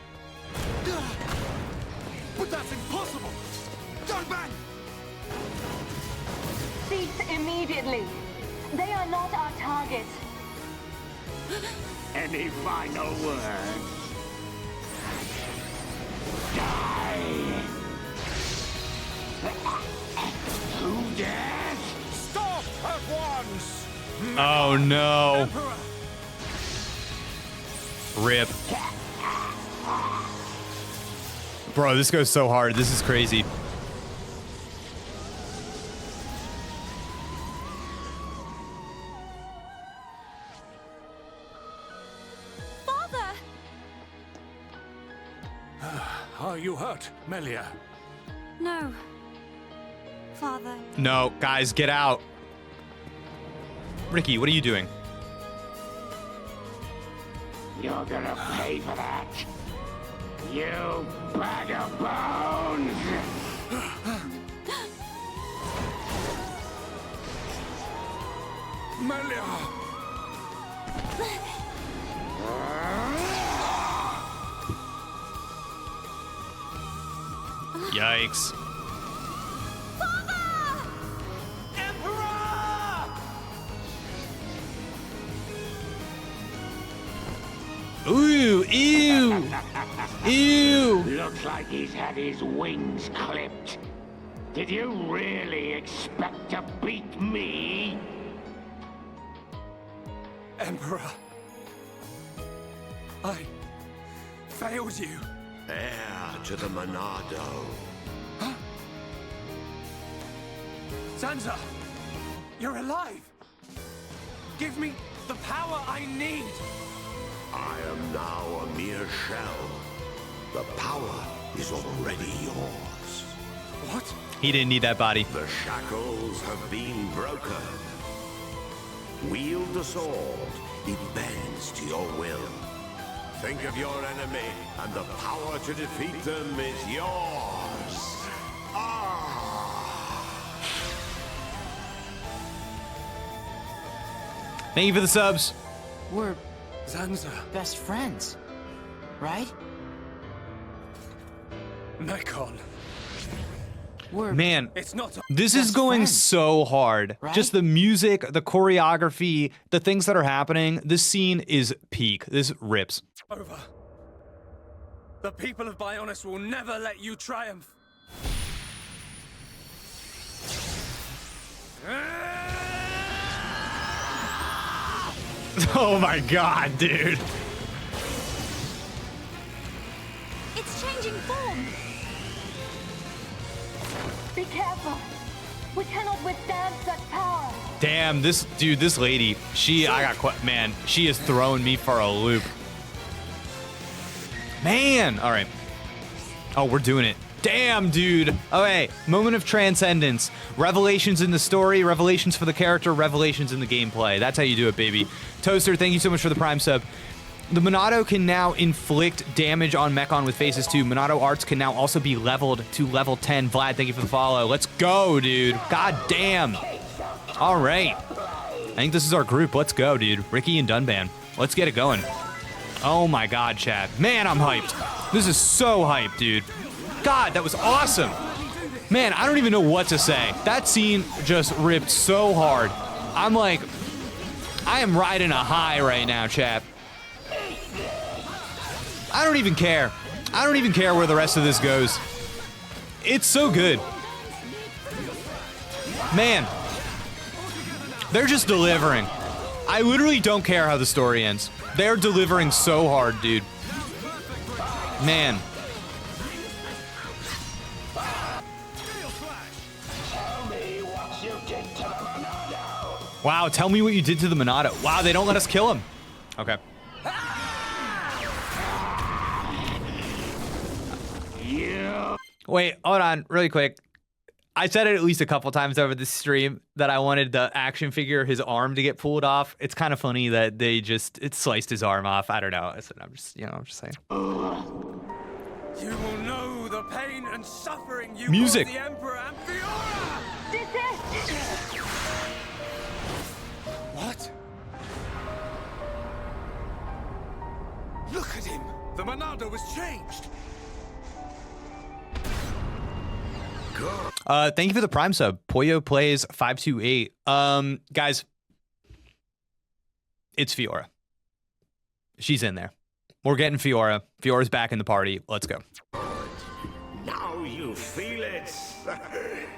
But that's impossible! Don't bang! Cease immediately. They are not our target. Any final words? Die! Oh no. Rip. Bro, this goes so hard. This is crazy. Father! Are you hurt, Melia? No. Father. No, guys, get out. Ricky, what are you doing? You're gonna pay for that. You bag of bones! Melia! Yikes. Ooh, ew. Ew. Looks like he's had his wings clipped. Did you really expect to beat me? Emperor. I failed you. Heir to the Monado. Huh? Sansa, you're alive. Give me the power I need. I am now a mere shell. The power is already yours. What? He didn't need that body. The shackles have been broken. Wield the sword. It bends to your will. Think of your enemy, and the power to defeat them is yours. Thank you for the subs. We're Sansa. best friends, right? Mekon. Man, It's not this is going so hard. right? Just the music, the choreography, the things that are happening. This scene is peak. This rips. over. The people of Bionis will never let you triumph. Oh my god, dude. It's changing form. Be careful. We cannot withstand such power. Damn, this dude, this lady, man, she is throwing me for a loop. Man, all right. Oh, we're doing it. Damn, dude. Okay, moment of transcendence. Revelations in the story, revelations for the character, revelations in the gameplay. That's how you do it, baby. Toaster, thank you so much for the Prime sub. The Monado can now inflict damage on Mekon with phases 2. Monado arts can now also be leveled to level 10. Vlad, thank you for the follow. Let's go, dude. God damn. All right. I think this is our group. Let's go, dude. Ricky and Dunban. Let's get it going. Oh my god, chat. Man, I'm hyped. This is so hyped, dude. God, that was awesome. Man, I don't even know what to say. That scene just ripped so hard. I'm like, I am riding a high right now, chat. I don't even care. I don't even care where the rest of this goes. It's so good. Man, they're just delivering. I literally don't care how the story ends. They're delivering so hard, dude. Man. Wow, tell me what you did to the Monado. Wow, they don't let us kill him. Okay. Wait, hold on, really quick. I said it at least a couple times over the stream that I wanted the action figure, his arm to get pulled off. It's kind of funny that it sliced his arm off. I don't know. I'm just saying. You will know the pain and suffering you Music. caused the Emperor and Fiora! Desist! What? Look at him! The Monado was changed! Thank you for the Prime sub. Poyo plays 528. Guys, it's Fiora. She's in there. We're getting Fiora. Fiora's back in the party. Let's go. Now you feel it.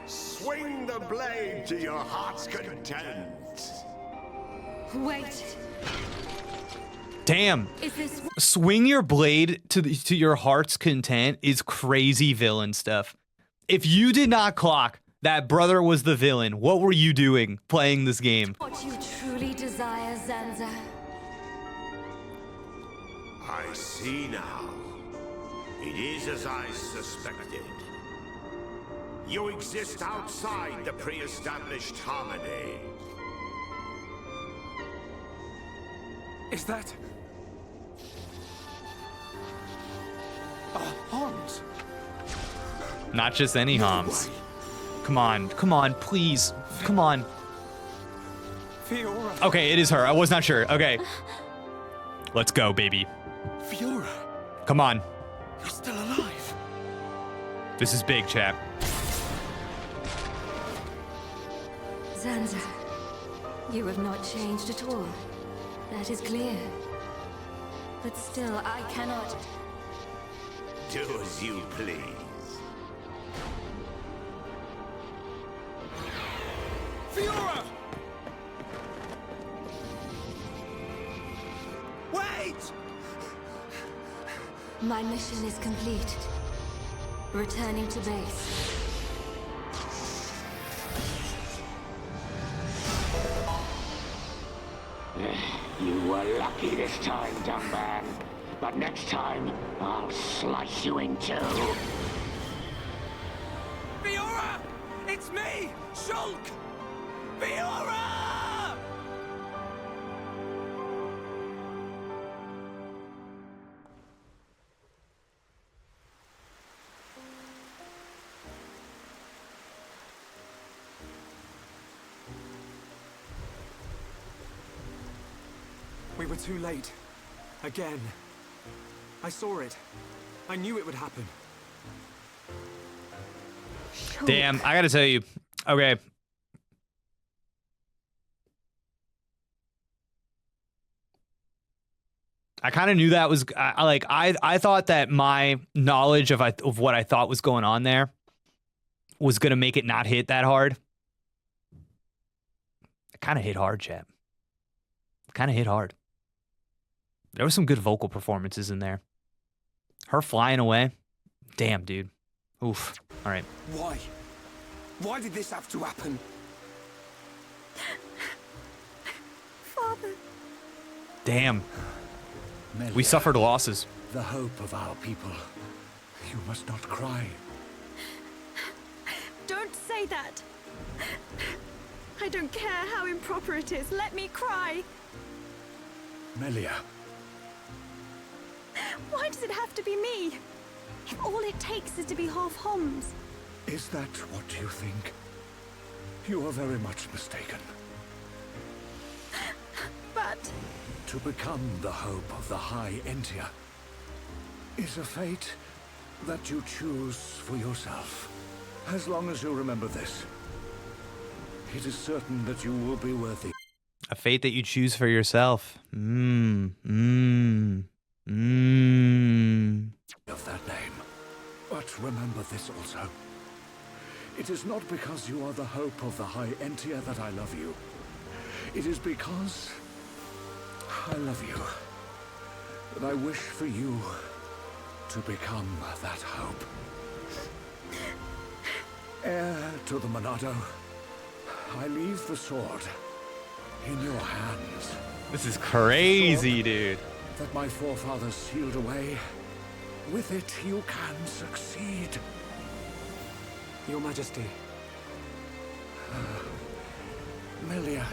Swing the blade to your heart's content. Wait. Damn. Is this Swing your blade to your heart's content is crazy villain stuff. If you did not clock that brother was the villain, what were you doing playing this game? what you truly desire, Zanza? I see now. It is as I suspected. You exist outside the pre-established harmony. Is that... Hans? Not just any Homs. Come on, please. Come on. Fiora. Okay, it is her. I was not sure. Okay. Let's go, baby. Fiora. Come on. You're still alive. This is big, chap. Zanza, you have not changed at all. That is clear. But still, I cannot... Do as you please. Fiora! Wait! My mission is complete. Returning to base. You were lucky this time, dumb man. But next time, I'll slice you in two. Fiora! It's me, Shulk! Fiora! We were too late. Again. I saw it. I knew it would happen. Damn, I gotta tell you. Okay. I kind of knew that was I thought that my knowledge of what I thought was going on there was gonna make it not hit that hard. It kind of hit hard, chat. Kind of hit hard. There were some good vocal performances in there. Her flying away. Damn, dude. Oof. All right. Why? Why did this have to happen? Father. Damn. Melia, We suffered losses. the hope of our people. You must not cry. Don't say that. I don't care how improper it is. Let me cry. Melia. Why does it have to be me? If all it takes is to be half Homs. Is that what you think? You are very much mistaken. But... To become the hope of the High Entia is a fate that you choose for yourself. As long as you remember this, it is certain that you will be worthy. A fate that you choose for yourself. Of that name. But remember this also. It is not because you are the hope of the High Entia that I love you. It is because I love you. That I wish for you to become that hope. Heir to the Monado, I leave the sword in your hands. This is crazy, dude. That my forefathers sealed away. With it, you can succeed. Your Majesty. Melia,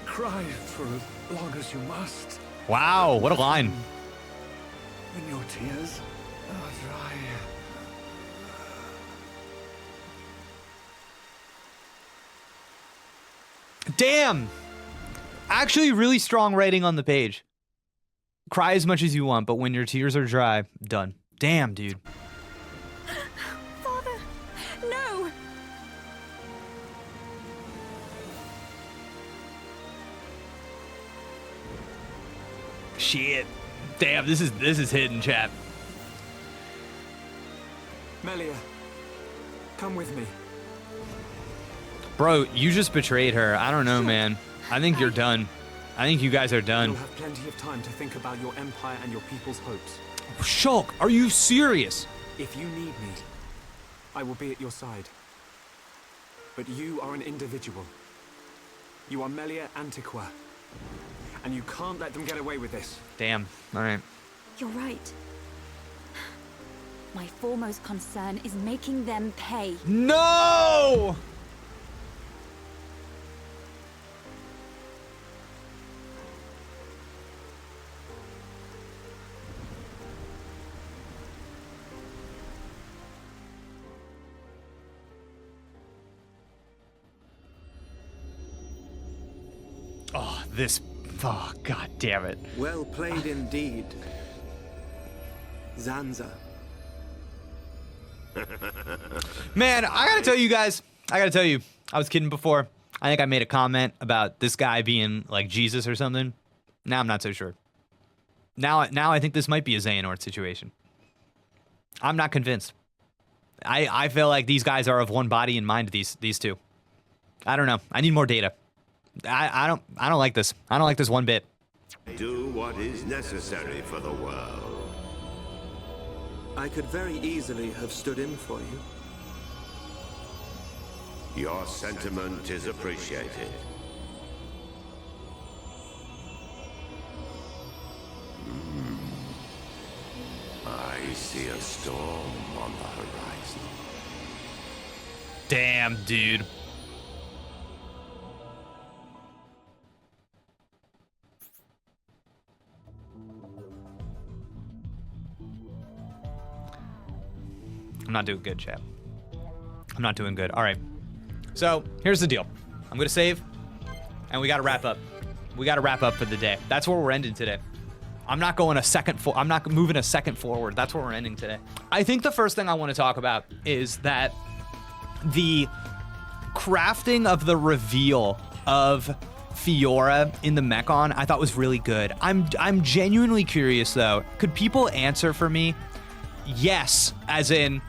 cry for as long as you must. Wow, what a line. When your tears are dry. Damn. Actually, really strong writing on the page. Cry as much as you want, but when your tears are dry, done. Damn, dude. Father, no! Shit. Damn, this is hidden, chat. Melia, come with me. Bro, you just betrayed her. I don't know, man. I think you're done. I think you guys are done. You'll have plenty of time to think about your empire and your people's hopes. Shulk, are you serious? If you need me, I will be at your side. But you are an individual. You are Melia Antiqua. And you can't let them get away with this. Damn. All right. You're right. My foremost concern is making them pay. No! Oh, this... Oh, god damn it. Well played indeed, Zanza. Man, I gotta tell you guys, I was kidding before. I think I made a comment about this guy being like Jesus or something. Now I'm not so sure. Now I think this might be a Xehanort situation. I'm not convinced. I feel like these guys are of one body and mind, these two. I don't know. I need more data. I don't like this. I don't like this one bit. Do what is necessary for the world. I could very easily have stood in for you. Your sentiment is appreciated. I see a storm on the horizon. Damn, dude. I'm not doing good, chat. I'm not doing good. All right. So here's the deal. I'm gonna save, and we gotta wrap up. We gotta wrap up for the day. That's where we're ending today. I'm not going a second. I'm not moving a second forward. That's where we're ending today. I think the first thing I want to talk about is that the crafting of the reveal of Fiora in the Mechon I thought was really good. I'm genuinely curious though. Could people answer for me? Yes, as in,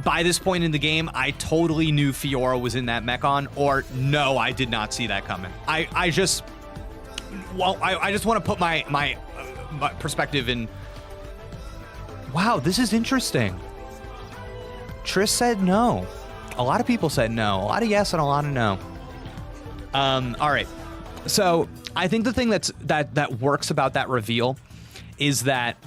by this point in the game, I totally knew Fiora was in that Mechon, or no, I did not see that coming. I just want to put my perspective in. Wow, this is interesting. Triss said no. A lot of people said no. A lot of yes and a lot of no. All right. So I think the thing that works about that reveal is that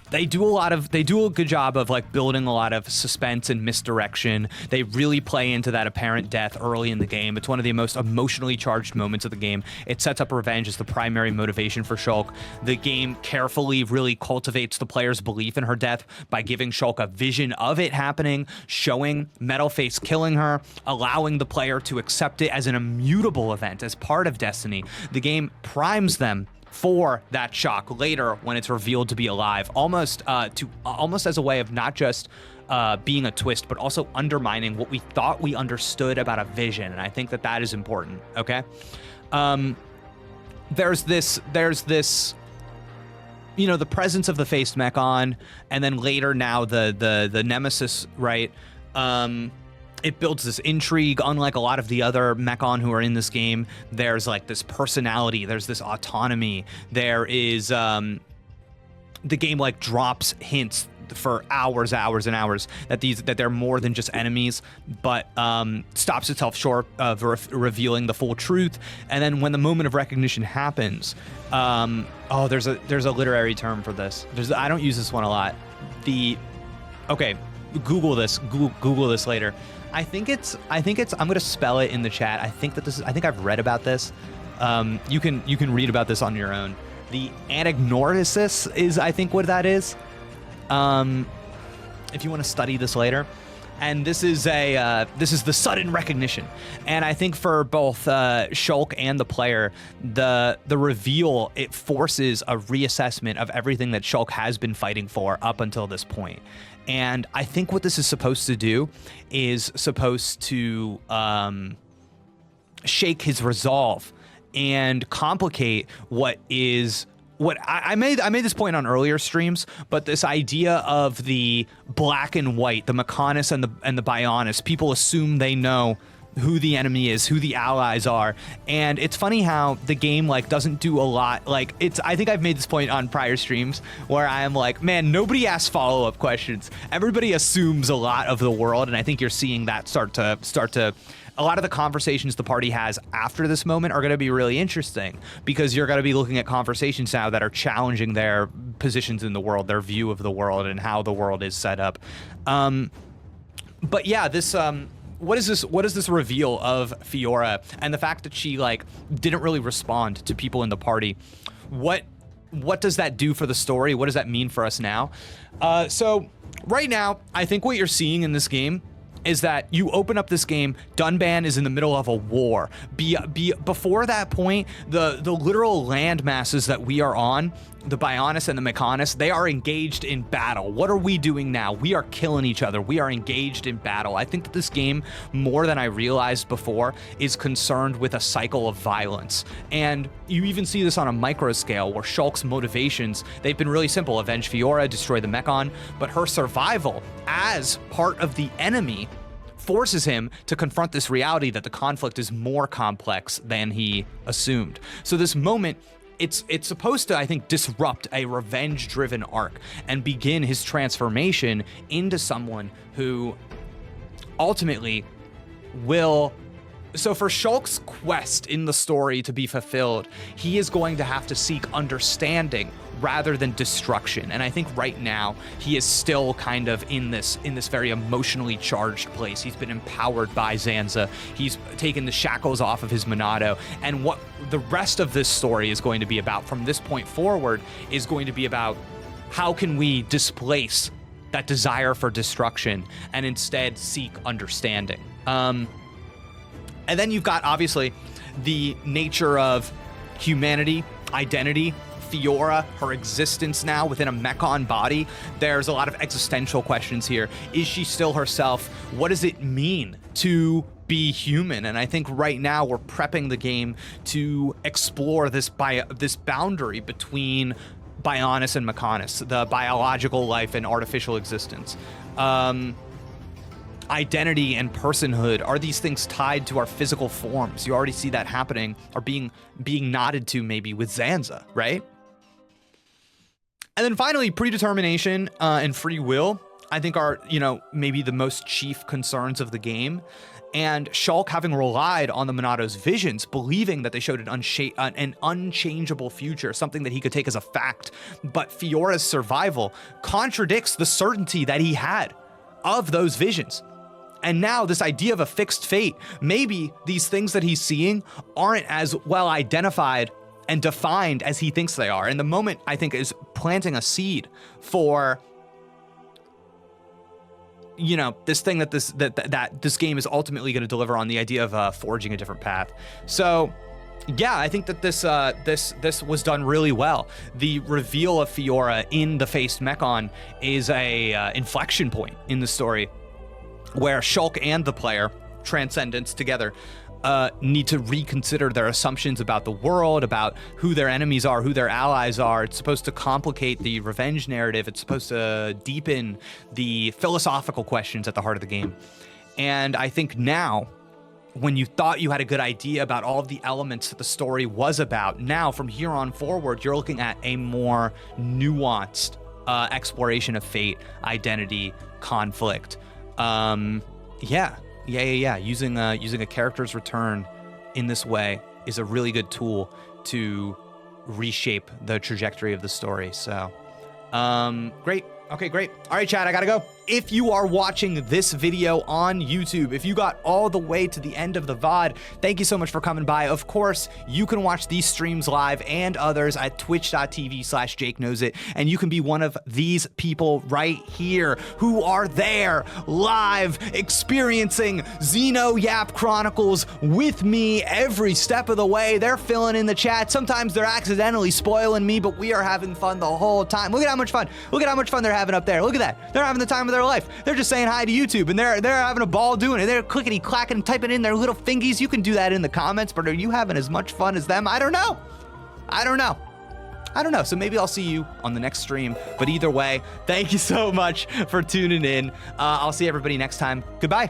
they do a good job of like building a lot of suspense and misdirection. They really play into that apparent death early in the game. It's one of the most emotionally charged moments of the game. It sets up revenge as the primary motivation for Shulk. The game carefully really cultivates the player's belief in her death by giving Shulk a vision of it happening, showing Metalface killing her, allowing the player to accept it as an immutable event, as part of Destiny. The game primes them for that shock later when it's revealed to be alive, almost as a way of not just being a twist, but also undermining what we thought we understood about a vision. And I think that is important. Okay, there's this, you know, the presence of the faced Mechon, and then later now the Nemesis, right? It builds this intrigue, unlike a lot of the other Mechon who are in this game. There's like this personality, there's this autonomy. There is, the game like drops hints for hours and hours that they're more than just enemies, but stops itself short of revealing the full truth. And then when the moment of recognition happens, there's a literary term for this. I don't use this one a lot. Okay, Google this later. I think it's I'm gonna spell it in the chat. I think I've read about this. You can read about this on your own. The anagnorisis is, I think, what that is. If you want to study this later. And this is the sudden recognition. And I think for both Shulk and the player, the reveal, it forces a reassessment of everything that Shulk has been fighting for up until this point. And I think what this is supposed to do is supposed to shake his resolve and complicate what I made this point on earlier streams, but this idea of the black and white, the Mechonis and the Bionis, people assume they know who the enemy is, who the allies are. And it's funny how the game like doesn't do a lot. Like I think I've made this point on prior streams where I am like, man, nobody asks follow-up questions. Everybody assumes a lot of the world, and I think you're seeing that start to a lot of the conversations the party has after this moment are going to be really interesting, because you're going to be looking at conversations now that are challenging their positions in the world, their view of the world and how the world is set up. But yeah, this what is this reveal of Fiora and the fact that she like didn't really respond to people in the party? What does that do for the story? What does that mean for us now? So right now, I think what you're seeing in this game is that you open up this game, Dunban is in the middle of a war. Before that point, the literal land masses that we are on, the Bionis and the Mechonis, they are engaged in battle. What are we doing now? We are killing each other. We are engaged in battle. I think that this game, more than I realized before, is concerned with a cycle of violence. And you even see this on a micro scale where Shulk's motivations, they've been really simple. Avenge Fiora, destroy the Mechon, but her survival as part of the enemy forces him to confront this reality that the conflict is more complex than he assumed. So this moment, it's supposed to, I think, disrupt a revenge-driven arc and begin his transformation into someone who ultimately will... So for Shulk's quest in the story to be fulfilled, he is going to have to seek understanding rather than destruction. And I think right now he is still kind of in this very emotionally charged place. He's been empowered by Zanza. He's taken the shackles off of his Monado. And what the rest of this story is going to be about from this point forward is going to be about how can we displace that desire for destruction and instead seek understanding. And then you've got, obviously, the nature of humanity, identity, Fiora, her existence now within a Mechon body. There's a lot of existential questions here. Is she still herself? What does it mean to be human? And I think right now we're prepping the game to explore this boundary between Bionis and Mechonis, the biological life and artificial existence. Identity and personhood, are these things tied to our physical forms? You already see that happening, or being nodded to maybe with Zanza, right? And then finally, predetermination and free will, I think are, maybe the most chief concerns of the game. And Shulk, having relied on the Monado's visions, believing that they showed an unchangeable future, something that he could take as a fact, but Fiora's survival contradicts the certainty that he had of those visions. And now this idea of a fixed fate, maybe these things that he's seeing aren't as well identified and defined as he thinks they are. And the moment, I think, is planting a seed for, this thing that this game is ultimately going to deliver on, the idea of forging a different path. So yeah, I think that this was done really well. The reveal of Fiora in the Faced Mechon is a inflection point in the story, where Shulk and the player, Transcendence together, need to reconsider their assumptions about the world, about who their enemies are, who their allies are. It's supposed to complicate the revenge narrative. It's supposed to deepen the philosophical questions at the heart of the game. And I think now, when you thought you had a good idea about all of the elements that the story was about, now from here on forward, you're looking at a more nuanced exploration of fate, identity, conflict. Using a character's return in this way is a really good tool to reshape the trajectory of the story. So, great. Okay, great. All right, chat, I gotta go. If you are watching this video on YouTube, if you got all the way to the end of the VOD, thank you so much for coming by. Of course, you can watch these streams live and others at twitch.tv/JakeKnowsIt, and you can be one of these people right here who are there live experiencing Xenoblade Chronicles with me every step of the way. They're filling in the chat. Sometimes they're accidentally spoiling me, but we are having fun the whole time. Look at how much fun. Look at how much fun they're having up there. Look at that. They're having the time of their life. They're just saying hi to YouTube, and they're having a ball doing it. They're clickety clacking and typing in their little fingies. You can do that in the comments, but are you having as much fun as them? I don't know. So maybe I'll see you on the next stream. But either way, thank you so much for tuning in. I'll see everybody next time. Goodbye.